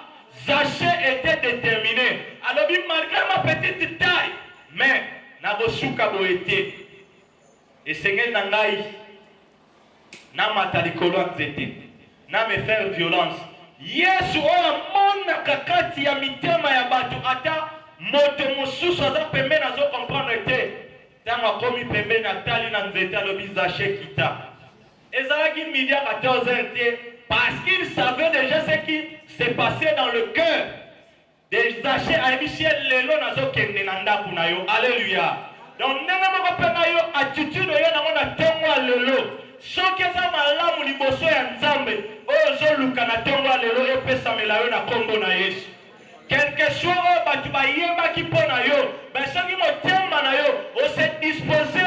Zaché était déterminé. Alors malgré ma petite taille mais na bosuka boete et Seigneur nangai na matalikolo nzete na me faire violence. Yesu oya mona kakati ya mitema ya bato ata moto mosusu aza pembeni azo comprendre te ntango akomi pembeni atali na nzete alobi Zaché kita. Ezalaki midi à 14h te parce qu'il savait déjà ce qui s'est passé dans le cœur de Zaché ayebi ciel lelo nazokende na ndako na yo. Alléluia. Donc ndenge moko mpe na yo attitude oyo nango na ntongo ya lelo soki eza malamu liboso ya Nzambe oyo ozoluka na ntongo ya lelo epesamela yo na kombo na Yesu. Quelque chose oyo bato bayebaki mpo na yo soki motema na yo ose dispose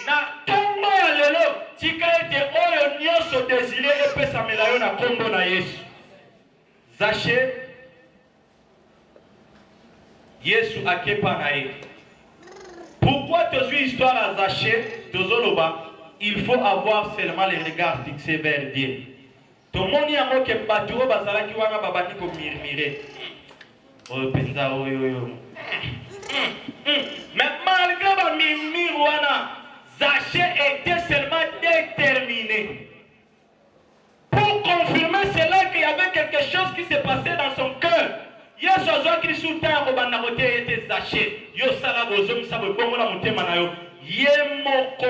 na ntongo ya lelo tika ete oyo nyonso désiré epesamela yo na kombo na Yesu. Zaché Yesu akepa na ye. Pourquoi tozwi histoire à Zaché tozoloba il faut avoir seulement les regards fixés vers Dieu. Tomoni yango ke bato oyo bazalaki wana babandi komirmire oyo penza oyo. Mais malgré bamimir wana Zaché était seulement déterminé pour confirmer cela qu'il y avait quelque chose qui s'est passé dans son cœur. Yesu azwaki lisusu ntango banda koteya ete Zaché yo sala bozomisa bongo motema na yo ye moko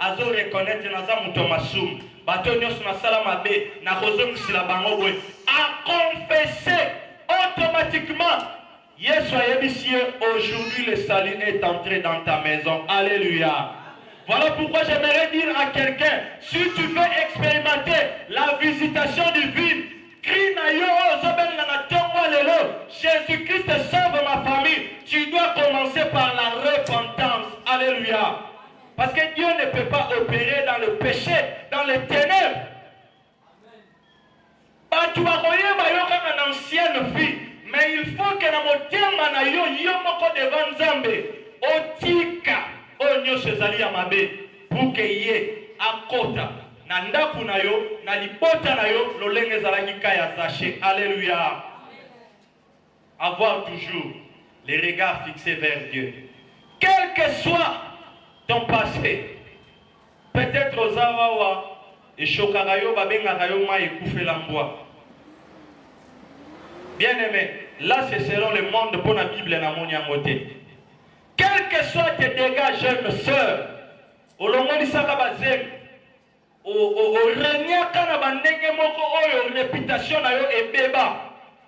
azo reconnaître naza moto masumu bato nyonso nasala mabe na kozomisila bango boye a confessé automatiquement. Yesu ayebisi ye aujourd'hui le salut est entré dans ta maison. Alléluia. Voilà pourquoi j'aimerais dire à quelqu'un, si tu veux expérimenter la visitation divine, crie na yo ozobeli na tongo lelo, Jésus-Christ sauve ma famille. Tu dois commencer par la repentance. Alléluia. Parce que Dieu ne peut pas opérer dans le péché, dans les ténèbres. Batu bakoyeba yo kaka na ancienne vie, mais il faut que na motema na yo yo moko devant Nzambe otika oyo nyonso ezali ya mabe pour que ye akota na ndaku na yo na libota na yo lolenge ezalaki ka ya Zaché. Alléluia. Avoir toujours les regards fixés vers Dieu. Quel que soit ton passé, peut-être aux awawa et chokarayo babengarayo ma ekufela mbwa. Bien aimé, là c'est selon le monde pour la Bible na moniangote. Quel que soit tes dégâts, jeune sœur, au longo lisaka bazem, au renyaka na bandenge moko oyo réputation na yo ebeba.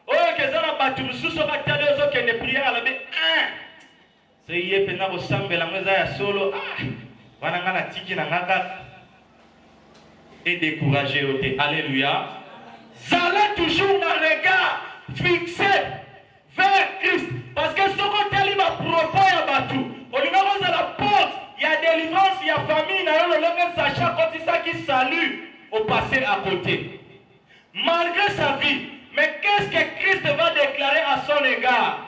Oyo kezana batu mususu batali ozo kende prière à la be c'est yé pena ko sambela ngeza ya solo wana ngana tiki na ngaka et décourager ote. Alléluia. Zala toujours un regard fixé vers Christ parce que ce qu'on t'a ma propos ya batu au numéro de la porte il y a délivrance il y a famille na yo le lenge sacha quand il ça qui salue au passé à côté malgré sa vie. Mais qu'est-ce que Christ va déclarer à son égard?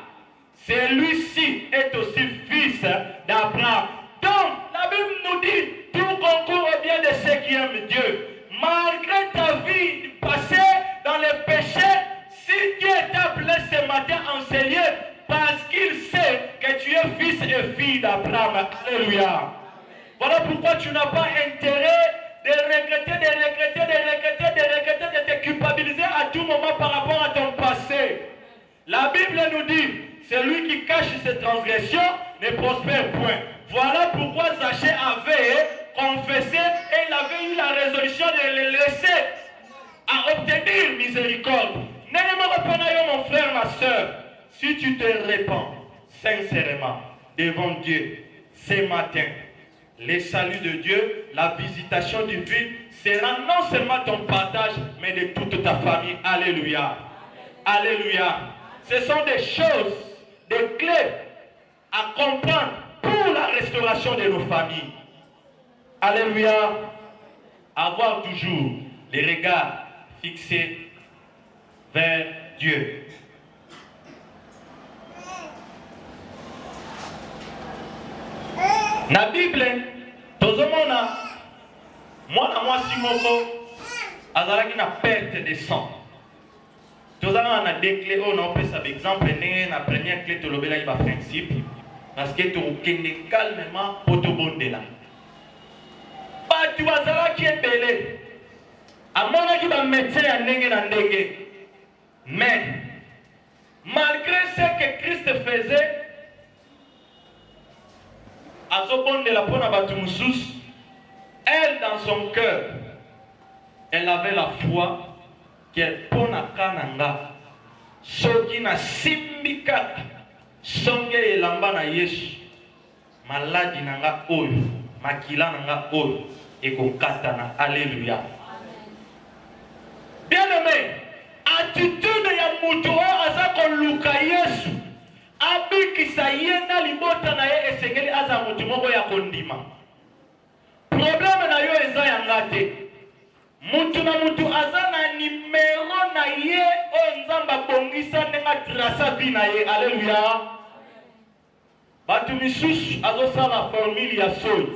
Celui-ci est aussi fils d'Abraham. Donc, la Bible nous dit, tout concourt au bien de ceux qui aiment Dieu. Malgré ta vie passée dans les péchés, si Dieu t'a appelé ce matin en ce lieu, parce qu'il sait que tu es fils et fille d'Abraham. Alléluia. Voilà pourquoi tu n'as pas intérêt de regretter, de te culpabiliser à tout moment par rapport à ton passé. La Bible nous dit, celui qui cache ses transgressions ne prospère point. Voilà pourquoi Zaché avait confessé et il avait eu la résolution de le laisser à obtenir miséricorde. Mon frère, ma soeur, si tu te répands sincèrement devant Dieu ce matin, les saluts de Dieu, la visitation divine sera non seulement ton partage, mais de toute ta famille. Alléluia. Alléluia. Ce sont des choses, des clés à comprendre pour la restauration de nos familles. Alléluia. Avoir toujours les regards fixés vers Dieu. Na Bible, tozomona mwana mwasi moko azalaki na perte de sang. Tozana na deux clés, on a fait exemple na première clé tolobelaki ba principe parce que tokende calmement pour tobondela. Batu bazalaki ebele. Amonaki ba médecin ya ndenge na ndenge. Mais malgré ce que Christ faisait, elle dans son cœur, elle avait la foi qu'elle pona kananga. Soki na simbika songe elamba na Yesu. Maladi nanga oyo, makila nanga oyo, ekokatana. Alléluia. Bien aimé, attitude ya mutu aza koluka Yesu. Abikisa yena libota na ye esengeli aza mutu moko ya kondima. Problème na yo eza ya ngate. Mutu na mutu aza na numero na ye o nzamba bongisa nenga trasa vi na ye. Alléluia. Batu misusu azosala formule ya soi.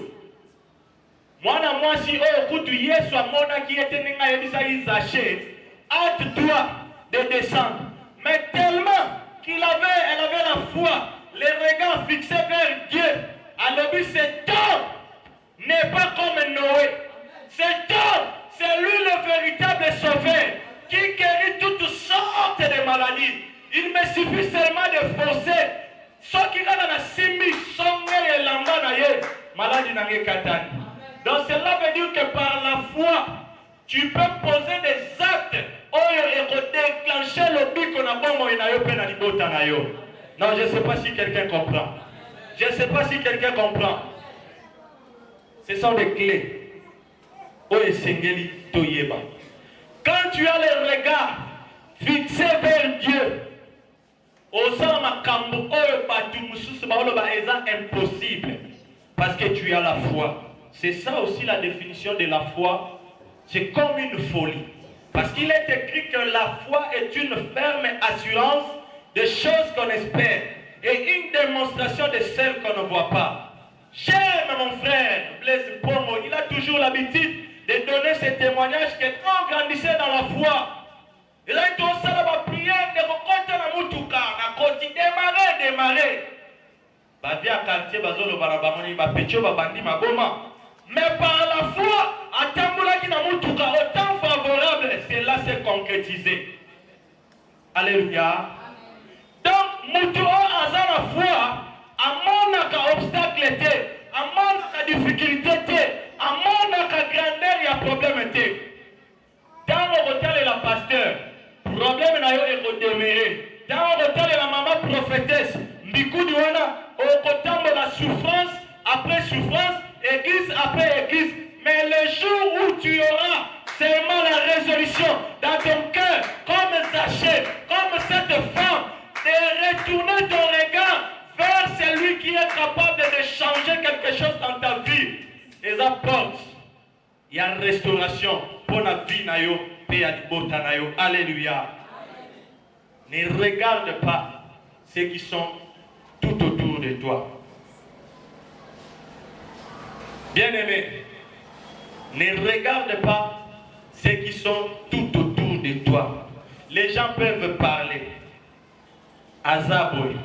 Mwana mwasi oyo kutu Yesu amonaki ete nenga yebisa izache. Hâte-toi de descendre. Mais tellement elle avait la foi, les regards fixés vers Dieu. Alors cet homme n'est pas comme Noé. Cet homme, c'est lui le véritable sauveur qui guérit toutes sortes de maladies. Il me suffit seulement de forcer. Ce qui est dans la simi, songe et lamba na ye, maladie n'a rien katani. Donc cela veut dire que par la foi, tu peux poser des actes et déclencher le but qu'on a bon et na yo pe na libota na yo. Non, je ne sais pas si quelqu'un comprend. Je ne sais pas si quelqu'un comprend. Ce sont des clés. Quand tu as le regard fixé vers Dieu, impossible. Parce que tu as la foi. C'est ça aussi la définition de la foi. C'est comme une folie. Parce qu'il est écrit que la foi est une ferme assurance des choses qu'on espère et une démonstration de celles qu'on ne voit pas. J'aime mon frère Blaise Pomo, il a toujours l'habitude de donner ce témoignage que quand on grandissait dans la foi, il a dit au sein de ma prière de rencontrer la moutouka, on a continué démarrer. Badi à quartier, bazolo barabamoni, bapetio, babandi, magoma. Mais par la foi, à Tamboula qui n'a moutouka, autant favorable, cela s'est concrétisé. Alléluia. Donc, moutouka a la foi, à mon obstacle, à mon difficulté, à mon grandeur, il y a problème. Dans le hôtel et la pasteur, problème n'a eu redémarré. Dans le hôtel et la maman prophétesse, Mikou Douana, au côté de la souffrance, après souffrance, église après église. Mais le jour où tu auras seulement la résolution dans ton cœur, comme Zachée, comme cette femme, de retourner ton regard vers celui qui est capable de changer quelque chose dans ta vie. Et ça porte. Il y a une restauration pour la vie nayo, et nayo. Alléluia. Ne regarde pas ceux qui sont tout autour de toi. Bien-aimé, ne regarde pas ceux qui sont tout autour de toi. Les gens peuvent parler. Azaboy,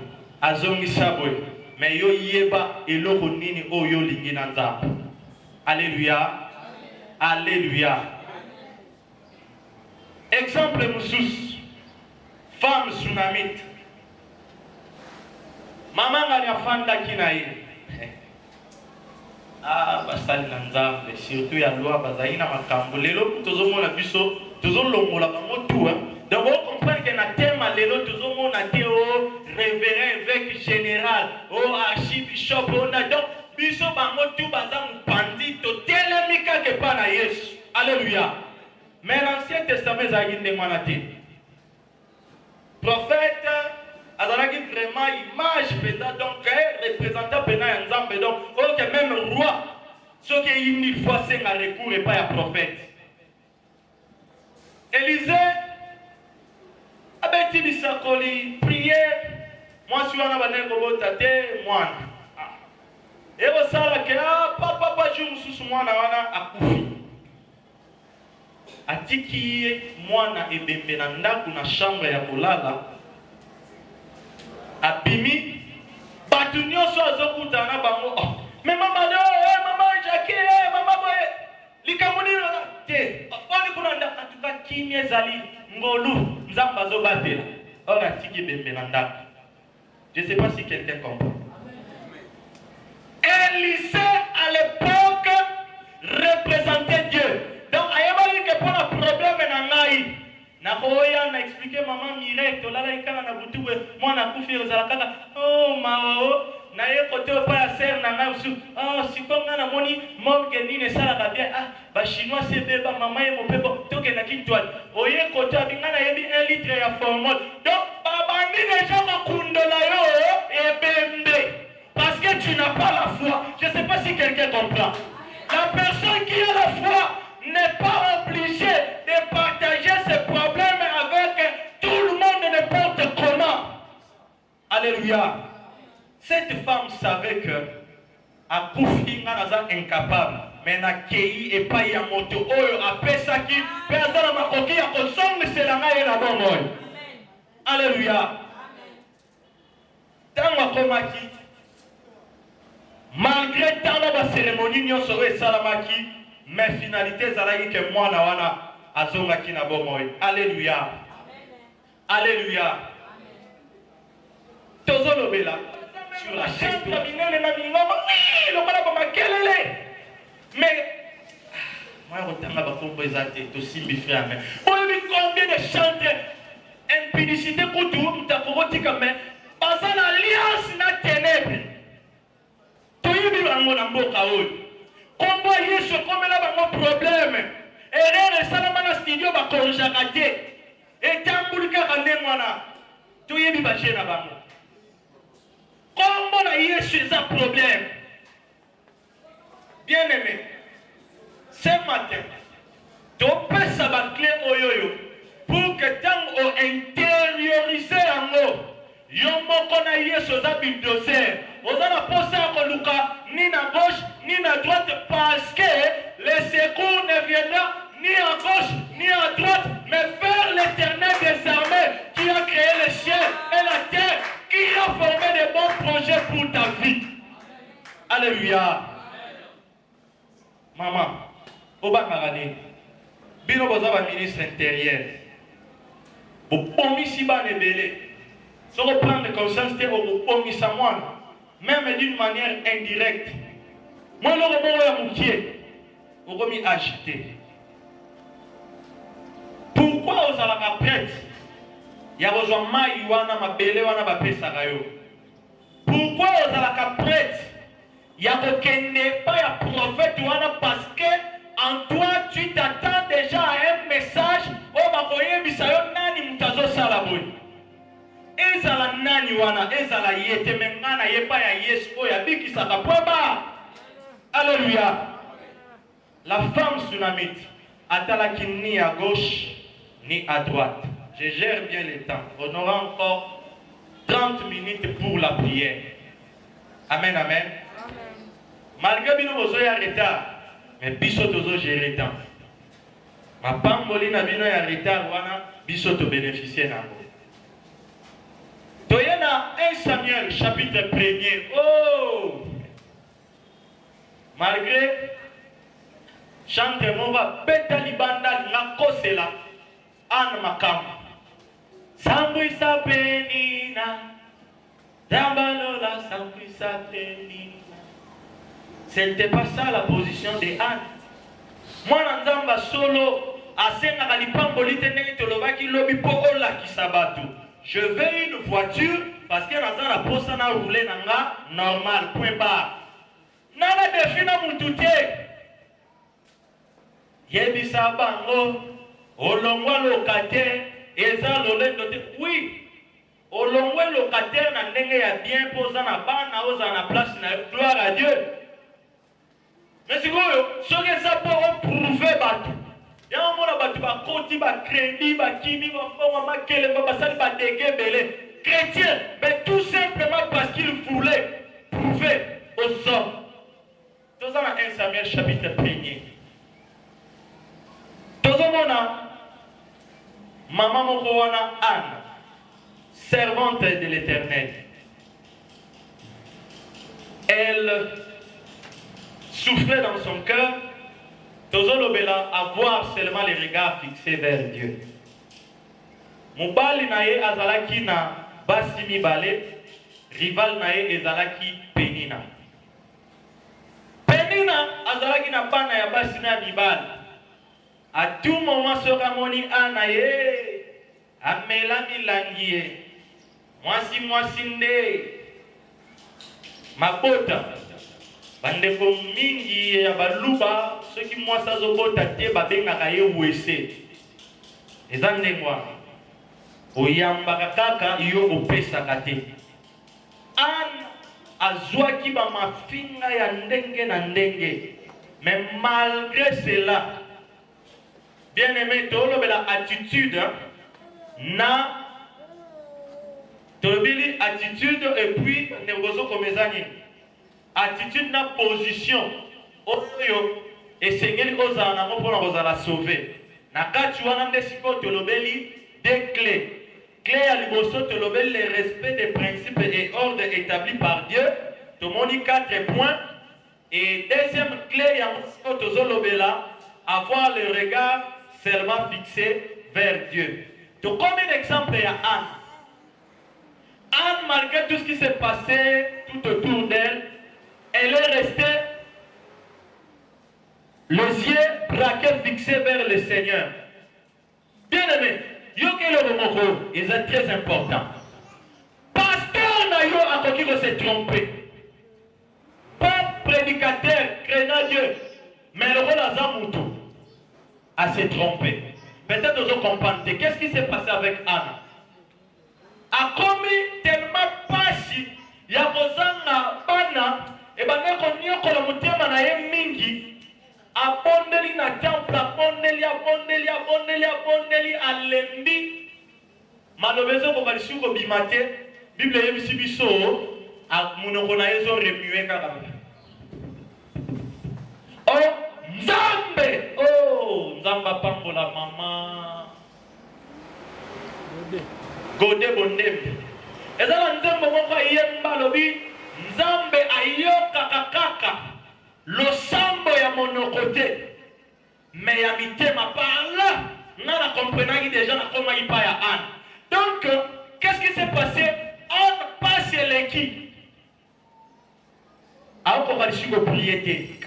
Azongisaboy, mais yo yeba eloko nini oyo lingi na nzambe. Alléluia. Alléluia. Exemple musus. Femme tsunamite. Maman ngani afanda kinaye. Ah, basali na nzambe, surtout ya loi bazaina makambo. Lelo tozomona biso, tozolongola bango tout hein. Donc on comprend que na thème lelo tozomona théo révérend évêque général, oh archibishop, on a donc biso bango tout bazam pandi to telemika ke pa na Yesu. Alléluia. Mais l'Ancien Testament, il a dit prophète, azalaki vraiment image peut-être donc représentant pénal ensemble donc ok même roi ce qui est une fois c'est un recours et pas un prophète. Élisée abeti bisakoli prière moi si on a bané ko tate moi et au sala que papa je mususu mwana wana akufi atiki mwana ebembe na ndaku na chambre ya kolala abimi batu nyonso azokutana bango mais mama Jackie mama boye likamuni te oni kuna ndaka tuka kimye zali ngolu nzamba zobatela ora atiki bembe na ndaku. Je ne sais pas si quelqu'un comprend. Élisée à l'époque représentait Dieu. Donc, il y a un problème na expliqué maman Mireille, moi na kufi rozalaka oh mao na ye côté pas ya ser na nga usu si konga na moni morgue ni ne sala ka bien ba chinois c'est beba maman ye mopebo toke na kitwali oye côté abinga na yebi 1 litre ya formol donc babandi déjà makundola yo e bembe parce que tu n'as pas la foi. Je ne sais pas si quelqu'un comprend. La personne qui a la foi n'est pas obligée de partager ses problèmes avec tout le monde n'importe comment. Alléluia. Cette femme savait que à Koufi Naza incapable, mais na kei et pas ya moto oyo apesa ki pesa na makoki ya kosonga c'est la ngaye na bongo. Alléluia. Tango komaki malgré tant de cérémonies nous serait salamaki mais finalité zalaki que moi na wana azongaki na bomoy. Alléluia. Alléluia. Tozolo bela sur la chaîne de minene na mingomo oui le bala ba kelele mais moi rotanga ba kombo ezate to simbi frère mais combien de chantres impudicité kutu mtakotika mais pas en alliance na ténèbres. Toyebi bango na mboka oyo. Kombo Yesu komela bango problème. Erreur esalama na studio ba korjaka te. Etambulika kande mwana. Toyebi ba jena bango. Kombo na Yesu eza problème. Bien aimé. Ce matin, tu pesa ba clé oyoyo pour que tant o intérioriser yango. Yomoko na Yesu za bulldozer. Ozana posa ko luka ni na gauche ni na droite parce que le secours ne viendra ni à gauche ni à droite mais vers l'Éternel des armées qui a créé le ciel et la terre, qui a formé de bons projets pour ta vie. Alléluia. Maman, Obakarani, Bino Bozaba ministre intérieur. Vous pouvez si bas les belés. Se reprendre conscience au même d'une manière indirecte. Moi, le robot est moutier. Vous remis agité. Pourquoi vous allez la prêtre? Il y a besoin de maïwana, ma belle, wana ba pesarayo. Pourquoi vous allez la prêtre? Il y a aucun pas un prophète wana parce que en toi tu t'attends déjà à un message. Oh ma voye bisayo nani mutazo salaboy. Ezala nani wana ezala yete mengana yepa ya Yesu oya bikisa kapweba. Alléluia. La femme sunamite atalaki ni à gauche ni à droite. Je gère bien le temps. On aura encore 30 minutes pour la prière. Amen, amen. Malgré bino bozo ya retard, mais biso tozo gérer temps. Ma pamboli na bino ya retard wana biso to bénéficier na. Toyena 1 Samuel chapitre 1er. Oh! Malgré chante mova beta libanda na kosela an makam. Sambwisa penina. Dambalola sambwisa penina. C'était pas ça la position de Anne. Moi nzamba solo asenga kalipamboli tenenge tolobaki lobi po ola kisabatu. Je veux une voiture parce que dans la poste on a roulé nanga normal point barre. Nana defina mututé. Yebisa bango, olongwa locataire, eza lolendo te. Oui, olongwa locataire na ndenge ya bien posa na bana oza na place na gloire à Dieu. Mais sikoyo, soki eza po oprouve bato. Yango mona bato bakoti ba crédit ba kimi ba fonga makele ba basali ba dégâts belé. Chrétien, mais tout simplement parce qu'il voulait prouver aux hommes. Dans 1 Samuel chapitre 1er. Tozomona maman moko wana Anne, servante de l'Éternel. Elle souffrait dans son cœur, tozolobela, avoir seulement les regards fixés vers Dieu. Mobali naye azalaki na basi mibale, rival naye ezalaki Penina. Penina azalaki na bana ya basi na mibale. À tout moment, ce ramoni anaye, amela milangie, mwasi nde, mabota, bandeko mingi ya baluba, ceux qui mwasa zobota te babenga kaye wese. Ezande mwa, oyambaka kaka yo opesa kate. An azwaki ba mafinga ya ndenge na ndenge, mais malgré cela, bien aimé, tu as l'attitude, na tobili attitude et puis negozo comme attitude na position oyo esengeli ozana ngo pona kozala sauver na kati wana nde siko tolobeli des clés ya liboso tolobeli le respect des principes et ordres établis par Dieu tomoni 4 points et deuxième clé ya siko tozolobela avoir le regard seulement fixé vers Dieu. Donc, comme un exemple, il y a Anne. Anne, malgré tout ce qui s'est passé tout autour d'elle, elle est restée les yeux braqués fixés vers le Seigneur. Bien aimé, il est très important. Pasteur Nayo a qui se tromper. Pas prédicateur, craignant Dieu, mais le rôle d'Azamoutou à se tromper. Peut-être que vous comprenez. Qu'est-ce qui s'est passé avec Anne? A commis tellement passi, il y a Rosana, Bana, et Baneko Nyoko la Mutema na Mingi, abondeli na temple, abondeli, alendi. Malobezo ko balisu ko bimate, Bible yebisi biso, a munoko na yezo remué kaka. Oh, Nzambe! Oh, Nzamba pambola mama. Gode bondembe. Ezala Nzambe moko yemba lobi, Nzambe ayoka kakaka. Losambo ya monokote. Mais ya mitema parla. Nana comprenaki déjà na koma ipa ya Anne. Donc, qu'est-ce qui s'est passé? Anne passe l'équipe. Alors qu'on va lui prier.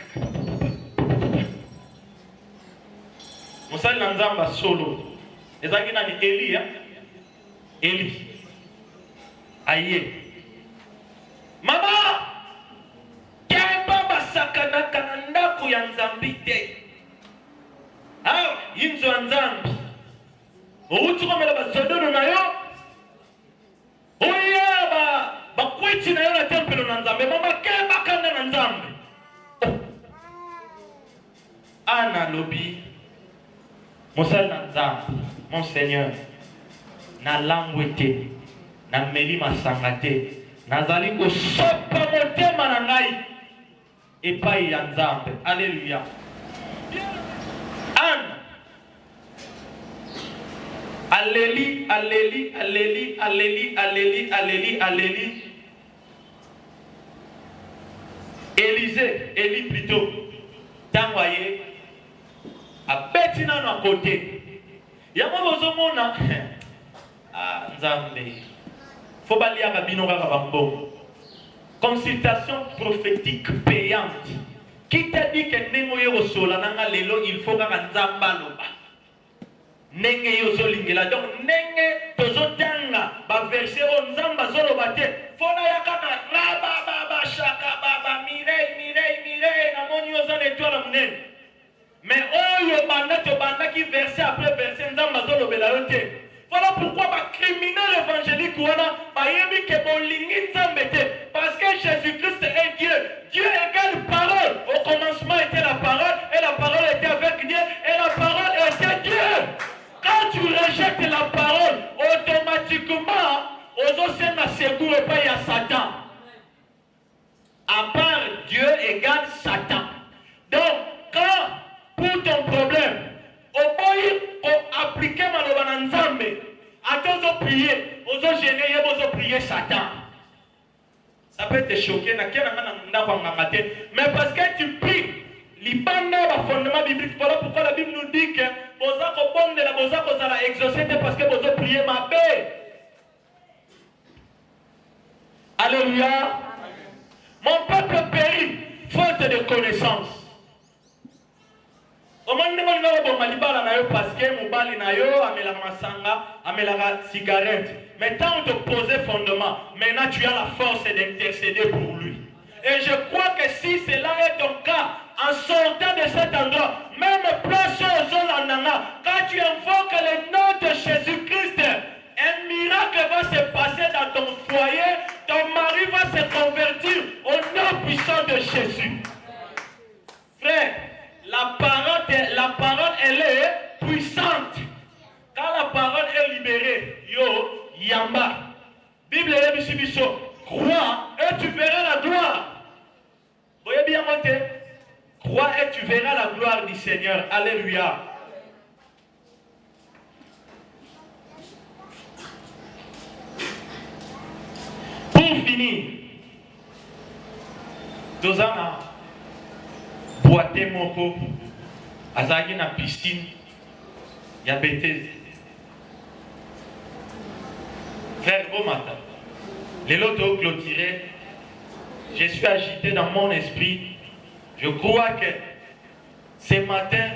Musali na Nzamba solo. Ezaki na ni Eli, Eli. Aye. Mama! Kemba basakana kanandako ya Nzambi te. Ah, yinzo ya Nzambi. Outi komela basodono na yo. Oya bakwiti na yo na tempelo na Nzambe. Mama kemba kanda na Nzambe. Ana lobi. Monsal na Nzambe, mon Seigneur, na langwete, na meli masangate, na zali ko sopa motema na ngai, epai ya Nzambe. Alléluia. Anne, alléli, alléli, alléli, alléli, alléli, alléli, alléli. Élie plutôt, tangoye. A betina na côté. Yama bozomona ah Nzambe. Faut balia ka bino kaka bambo. Consultation prophétique payante. Qui t'a dit que nengo yo sola nanga lelo il faut kaka Nzamba loba. Nenge yo solingela donc nenge tozotanga ba verset o Nzamba zoloba te. Fona ya kaka raba baba shaka baba mirei na moni yo za étoile munene. Mais oyo verset après verset. Voilà pourquoi ma criminel évangélique parce que Jésus-Christ est Dieu. Dieu égale parole. Au commencement était la parole et la parole était avec Dieu et la parole était Dieu. Quand tu rejettes la parole, automatiquement, aux océans secours et pas il y a Satan. À part Dieu égale Satan. Donc, quand pour ton problème, au appliquer ma nzambe, à tous prier, aux gêner, aux prier Satan. Ça peut te choquer, mais parce que tu pries, l'ibanda va fondement biblique. Voilà pourquoi la Bible nous dit que vous allez exaucer parce que vous priez ma paix. Alléluia. Mon peuple périt faute de connaissance. Au moment où on a parce que mobali na yo amela masanga amela cigarette. Mais tant on te posait fondement, maintenant tu as la force d'intercéder pour lui. Et je crois que si cela est ton cas, en sortant de cet endroit, même place aux Zolananga, quand tu invoques le nom de Jésus-Christ, un miracle va se passer dans ton foyer, ton mari va se convertir au nom puissant de Jésus. Frère, la parole, elle est puissante. Quand la parole est libérée, yo, yamba. Bible est ici, crois et tu verras la gloire. Vous voyez bien monter? Crois et tu verras la gloire du Seigneur. Alléluia. Pour finir, Dozana, boité moko, azagi na piscine, ya bêtise. Frère, bon matin. Les lotos clôturés, je suis agité dans mon esprit. Je crois que ce matin,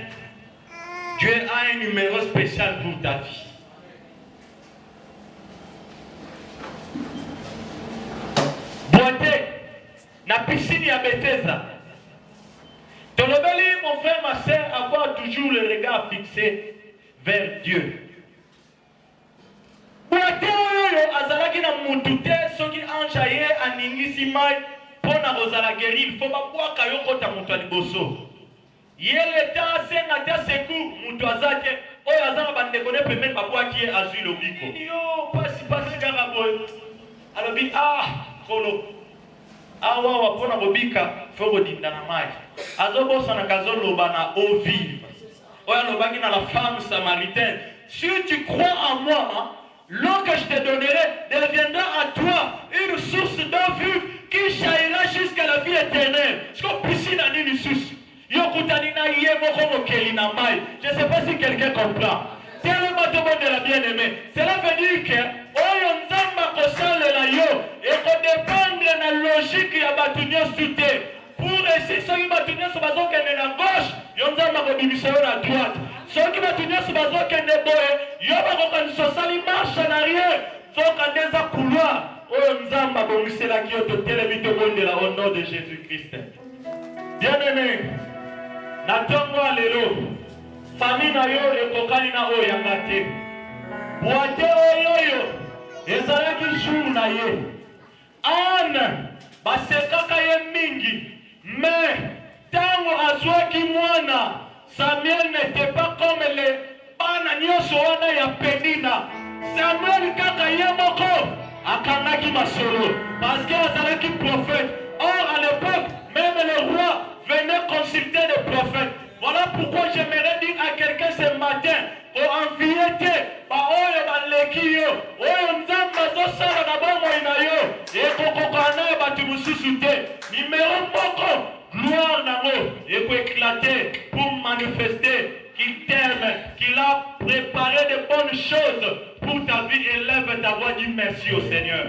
Dieu a un numéro spécial pour ta vie. Boité, na piscine ya Bethesda. Ton obéli, mon frère, ma soeur, avoir toujours le regard fixé vers Dieu. Boité oyo azalaki na mutute soki anjaye aningisi mai pona kozala guéri, il faut babwaka yo kota mutu aliboso. Yele ta senga ta seku mutu azake oyo azala bandekone pembeni babwaki ye azui lobiko. Yo pasi kaka boy. Alobi kolo. Awa wapona bobika foko dinda na mai. Azobosa na kazoloba na eau vive. Oyo alobaki na la femme samaritaine. Si tu crois en moi, l'eau que je te donnerai deviendra à toi une source d'eau vive qui jaillira jusqu'à la vie éternelle. Je ne sais pas si quelqu'un comprend. C'est le bateau de la bien-aimée. Cela veut dire que et qu'on dépend de la logique de la bâtonnière. Pour essayer ceux qui bâtonnière sur bateau qui est à gauche, yon zamba ko bimisa à droite. Ceux qui bâtonnière sur bateau qui est boye, yon ba ko kan sosali marche en arrière. Donc en des couloirs, on zamba ko misela ki to télévite monde la au nom de Jésus-Christ. Bien-aimé, na tongo alelo, famille na yo e kokani na o yangate. Boate oyo, ezalaki jour na ye. Anne, basekaka ye mingi. Mais, tango azwaki mwana, Samuel n'était pas comme les bananioso wana ya Penina. Samuel kaka ye moko, akanaki masolo, parce qu'il azalaki prophète. Or, à l'époque, même les rois venaient consulter les prophètes. Voilà pourquoi j'aimerais dire à quelqu'un ce matin, au enviété, oyo baleki yo, oyo nzamba zosala na bomo ina yo, ekokokana batu mususu te. Numéro moko, gloire nango, et pour éclater, pour manifester qu'il t'aime, qu'il a préparé de bonnes choses pour ta vie. Élève ta voix, dis merci au Seigneur.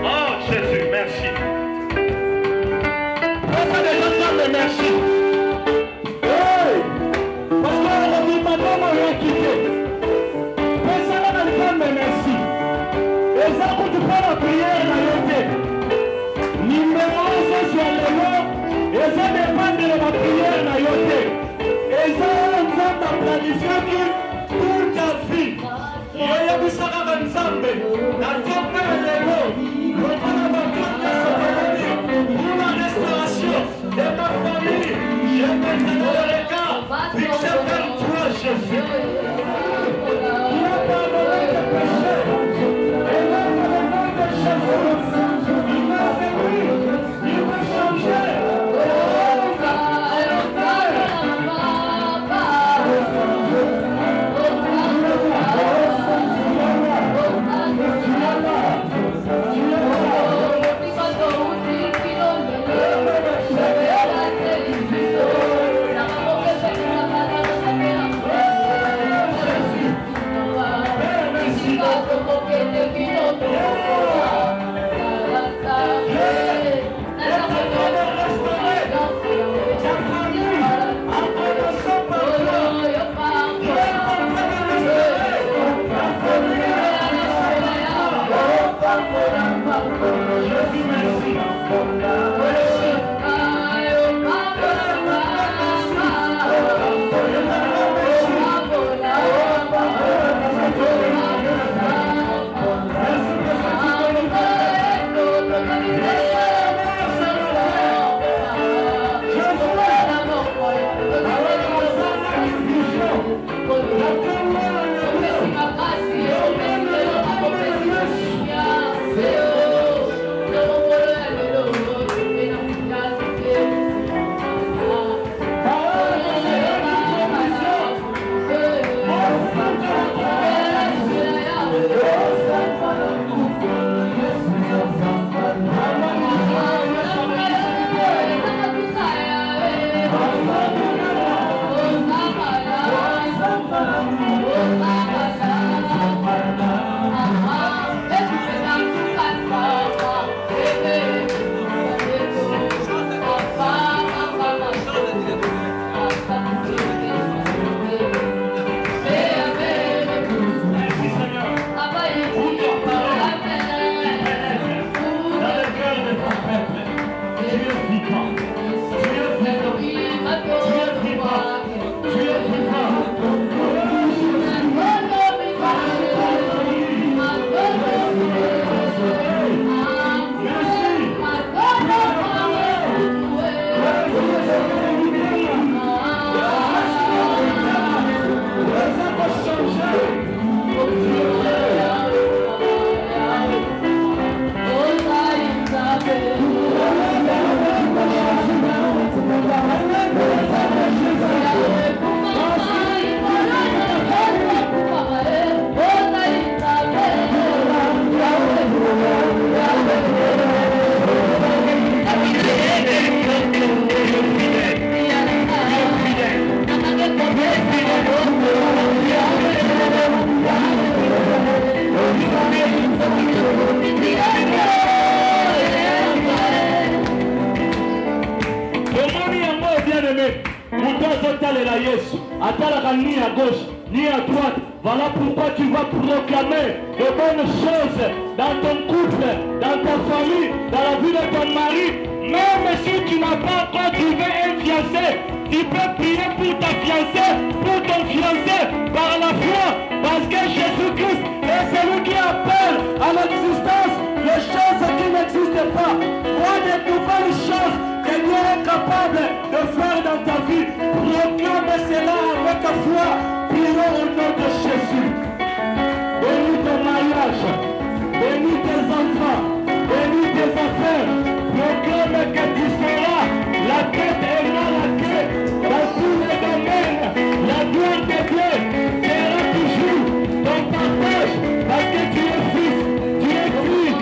Oh Jésus, merci. Merci. Hey! Parce qu'on a dit, maintenant, on va quitter. Personne n'a dit, merci. azotalela Yesu, atalaka ni à gauche, ni à droite. Voilà pourquoi tu vas proclamer de bonnes choses dans ton couple, dans ta famille, dans la vie de ton mari. Même si tu n'as pas encore trouvé un fiancé, tu peux prier pour ta fiancée, pour ton fiancé, par la foi, parce que Jésus-Christ est celui qui appelle à l'existence les choses qui n'existent pas. Moi, des nouvelles choses que Dieu est capable de faire dans ta vie. Proclame cela avec foi. Prions au nom de Jésus. Bénis ton mariage, bénis tes enfants, bénis tes affaires. Proclame que tu seras la tête et non la queue dans tous les domaines. La gloire de Dieu sera toujours ton partage parce que tu es fils, tu es fille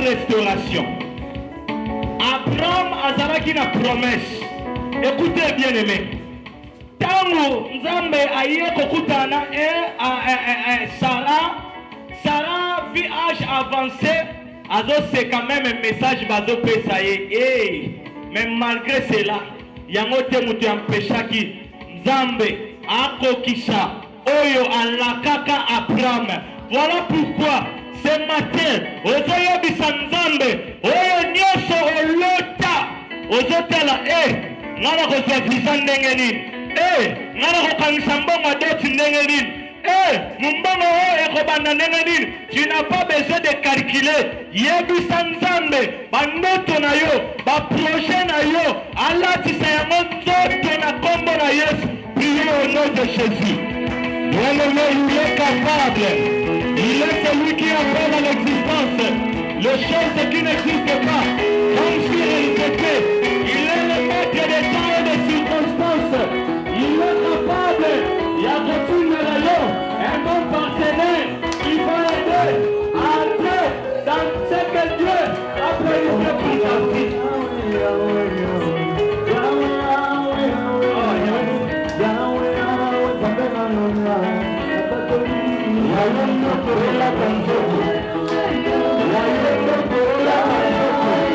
restauration. Abraham azalaki na promesse. Écoutez bien aimé. Tango Nzambe aye kokutana Sarah vit âge avancé. C'est quand même un message bazo pesa ye. Mais malgré cela, yango te mutu empêchaki Nzambe akokisha oyo alakaka Abraham. Voilà pourquoi ce matin, ozoyebisa Nzambe, oyo nyoso olota, ozotala, ngana kozwa visa ndenge nini, ngana kokanisa mbongo doti ndenge nini, mbongo oyo ekobanda ndenge nini. Tu n'as pas besoin de calculer. Yebisa Nzambe, bandoto na yo, baprojet na yo, alatisa yango nzoto na kombo na Yesu. Priez au nom de Jésus. Bien-aimé, il est capable. Il est celui qui appelle à l'existence les choses qui n'existent pas, comme si elles étaient. Il est le maître des temps et des circonstances. Il est capable. Il y a reçu un bon partenaire qui va aider à entrer dans ce que Dieu a prévu pour ta vie.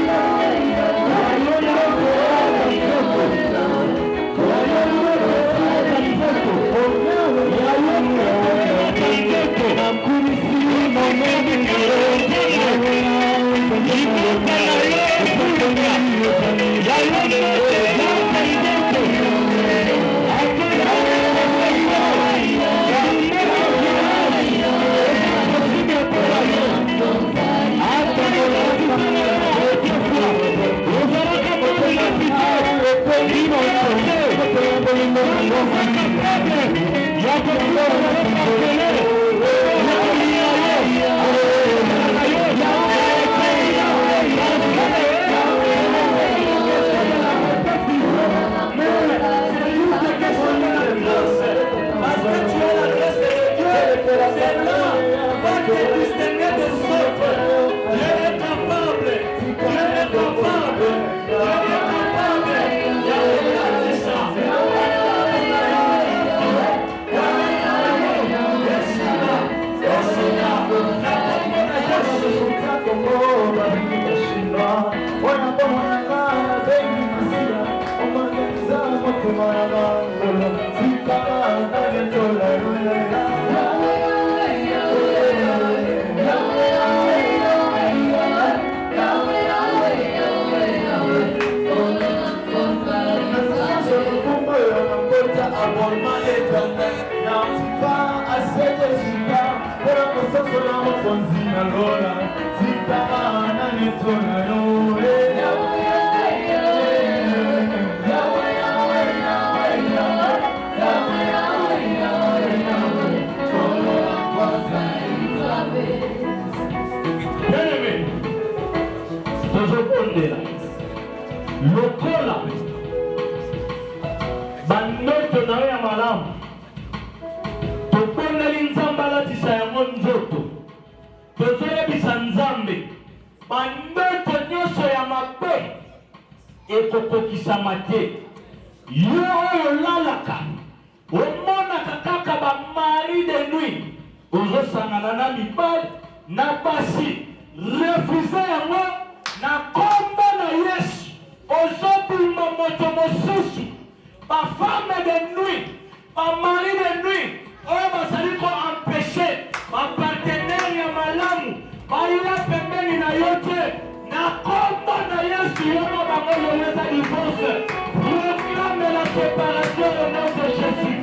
La lokola bandoto na yo ya malamu tokondeli nzambe alatisa yango nzoto tozoyebisa nzambe bandoto nyonso ya mabe ekokokisama te yo oyo olalaka omonaka kaka bamari de nuit ozosangana na mibali na basi refuze yango na kombo na Yesu ozobima moto mosusu bafame de nuit bamari de nuit oyo bazali koempeshe bapartenere ya malamu baila pembeni na yo te na kombo na Yesu yoko bango yoleza divorce proclame la séparation au nom de Jésus.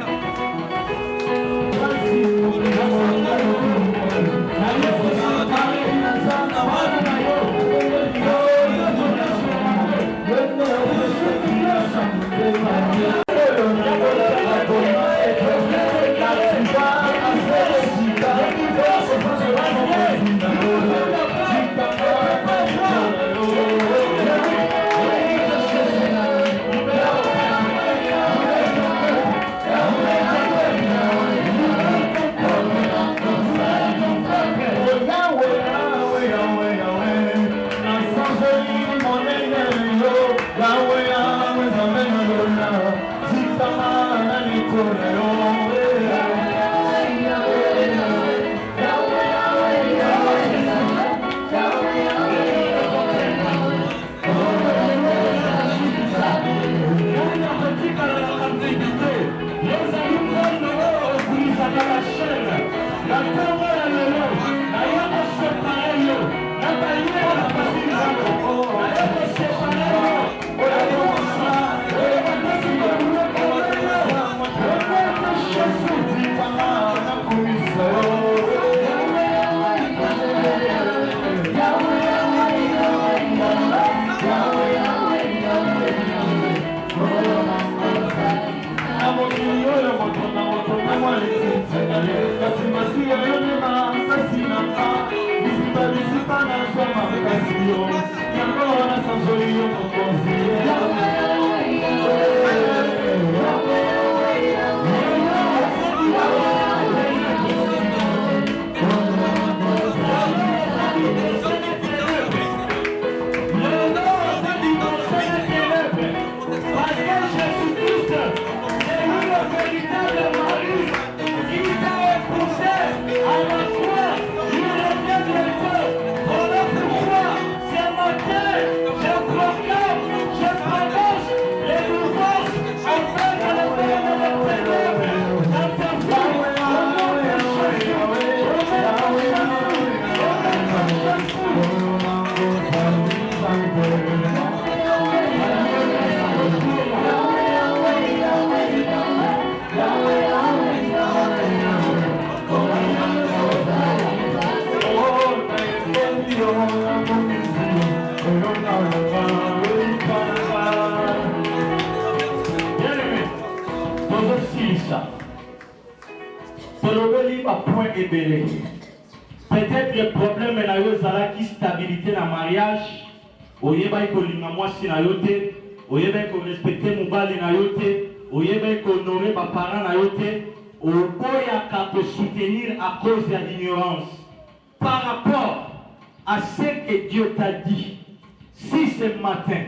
Peut-être le problème est la stabilité dans le mariage. Oyeba ko linga mwasi na yote, oyeba ko respecter mubali na yote, oyeba ko honorer ba parents na yote, oboya ka ko soutenir à cause de l'ignorance. Par rapport à ce que Dieu t'a dit, si ce matin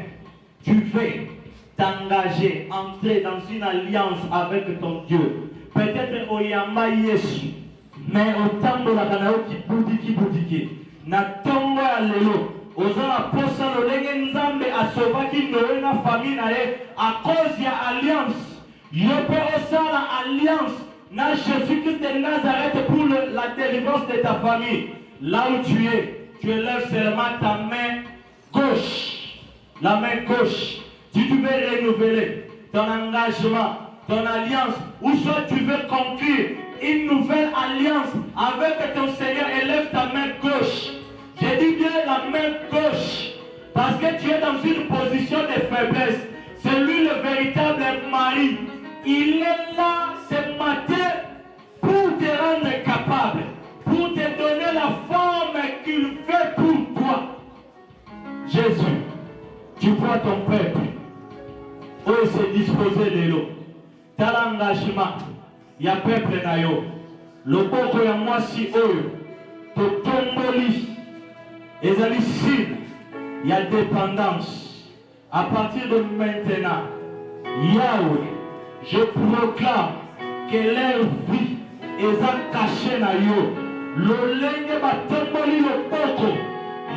tu veux t'engager, entrer dans une alliance avec ton Dieu, peut-être oyamba Yesu, mais autant la kanao qui boudiki na tongo ya lelo ozala posa lolenge nzambe asovaki noé na famille na ye à cause ya alliance yo pe osala alliance na Jésus-Christ de Nazareth pour la délivrance de ta famille. Là où tu élèves seulement ta main gauche, la main gauche. Si tu veux renouveler ton engagement, ton alliance, ou soit tu veux conclure une nouvelle alliance avec ton Seigneur. Élève ta main gauche. J'ai dit bien la main gauche. Parce que tu es dans une position de faiblesse. C'est lui le véritable mari. Il est là ce matin pour te rendre capable, pour te donner la forme qu'il fait pour toi. Jésus, tu vois ton peuple. Où se disposer de l'eau. T'as l'engagement. Il y a peuple na yo. Le boko ya mwasi oyo. To tomboli. Ezali signe. Il y a dépendance. À partir de maintenant, Yahweh, je proclame que leur vie est cachée na yo. Lolenge batomboli le boko.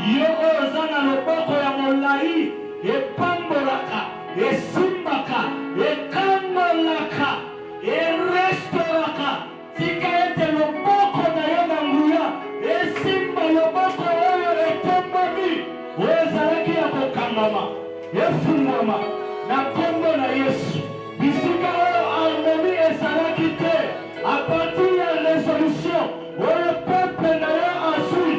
Yo ozana le boko ya molai. E pambolaka. Et simbaka, et kamolaka, et restauraka. Tika ete loboko na yo na nguya, et simba loboko oyo etombami. Oezalaki ya kokangama, efungwama, na kombo na Yesu. Bisika oyo harmonie ezalaki te. A partir ya résolution, oyo peuple na yo azui,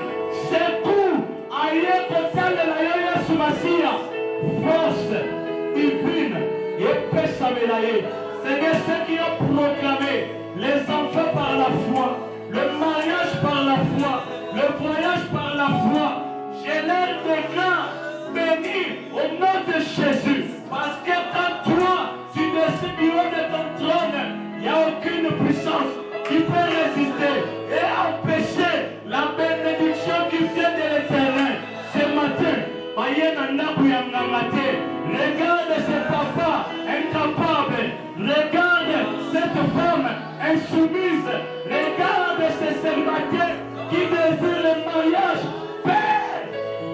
secours, aye kotalela yo Yesu Masiya. Force divine et paix s'améliorer. Seigneur, ceux qui ont proclamé les enfants par la foi, le mariage par la foi, le voyage par la foi, je leur déclare béni au nom de Jésus. Parce que quand toi, tu décides du haut de ton trône, il n'y a aucune puissance qui peut résister et empêcher la bénédiction qui vient de l'Éternel. Ce matin, regarde ce papa incapable, regarde cette femme insoumise, regarde ce célibataire qui désire le mariage. Père,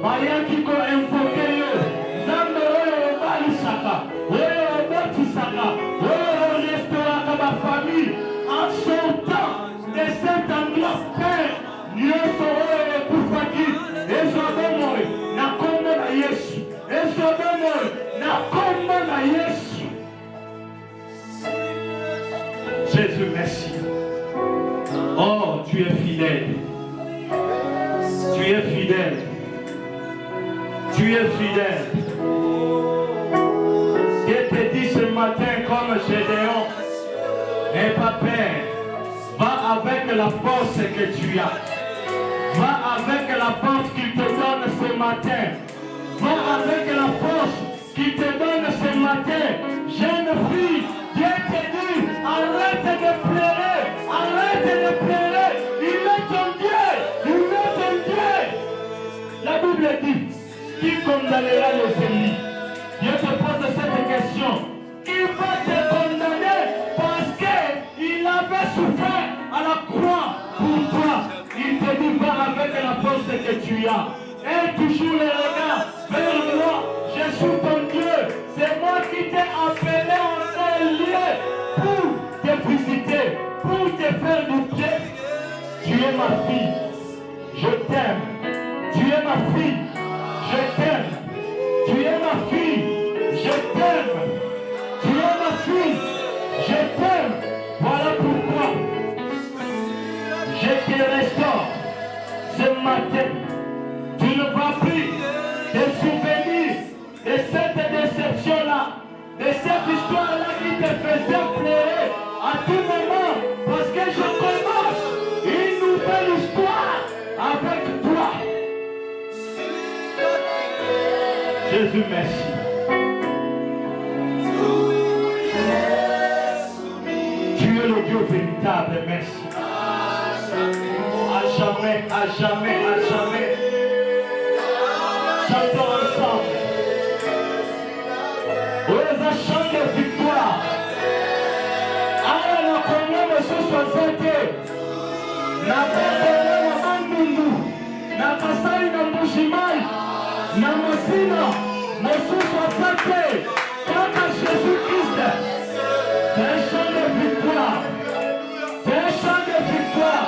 Maya qui peut invoquer eux, Zambe oyo obalisaka, oyo obotisaka, oyo restauraka ma famille en sortant de cet endroit. Père, nyonso oyo ekufaki ezwa bomoi na kombo na Yesu. Ezwa bomoi na kombo na Yesu. Jésus, merci. Oh, tu es fidèle. Tu es fidèle. Tu es fidèle. Dieu te dit ce matin comme Gédéon, n'aie pas peur. Va avec la force que tu as. Va avec la force qu'il te donne ce matin. Va avec la force qu'il te donne ce matin. Jeune fille, Dieu te dit, arrête de pleurer. Arrête de pleurer. Il est ton Dieu. Il est ton Dieu. La Bible dit, qui condamnera les ennemis? Dieu te pose cette question. Il va te condamner parce qu'il avait souffert à la croix pour toi. Il te dit, va avec la force que tu as. Et toujours les regards vers moi. Je suis ton Dieu. C'est moi qui t'ai appelé en ce lieu pour te visiter, pour te faire du bien. Tu es ma fille. Je t'aime. Tu es ma fille. Je t'aime. Tu es ma fille. Je t'aime. Tu es ma fille. Je t'aime. Voilà pourquoi je te restaure ce matin. Tu ne vas plus te souvenir de cette déception-là, de cette histoire-là qui te faisait pleurer à tout moment. Parce que je commence une nouvelle histoire avec toi. Jésus, merci. Tu es le Dieu véritable, merci. À jamais, à jamais, à jamais. Chantons ensemble. Oza chant de victoire. Ala na kongo mosusu azate. Na bakolo na bandundu. Na kasai na mbushimai. Na masina mosusu azate. Kaka Jésus-Christ. C'est un chant de victoire. C'est un chant de victoire.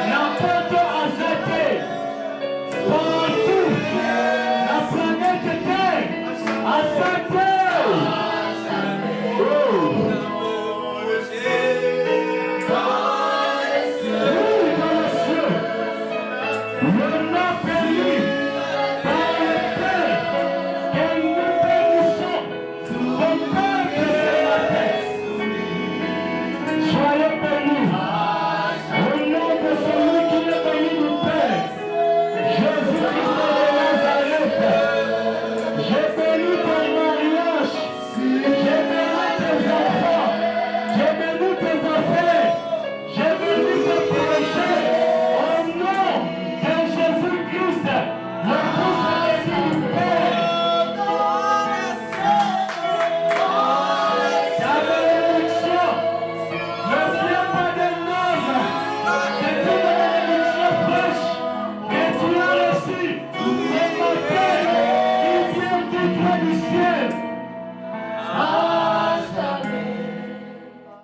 N'importe azate. Partout. La planète Terre. Azate.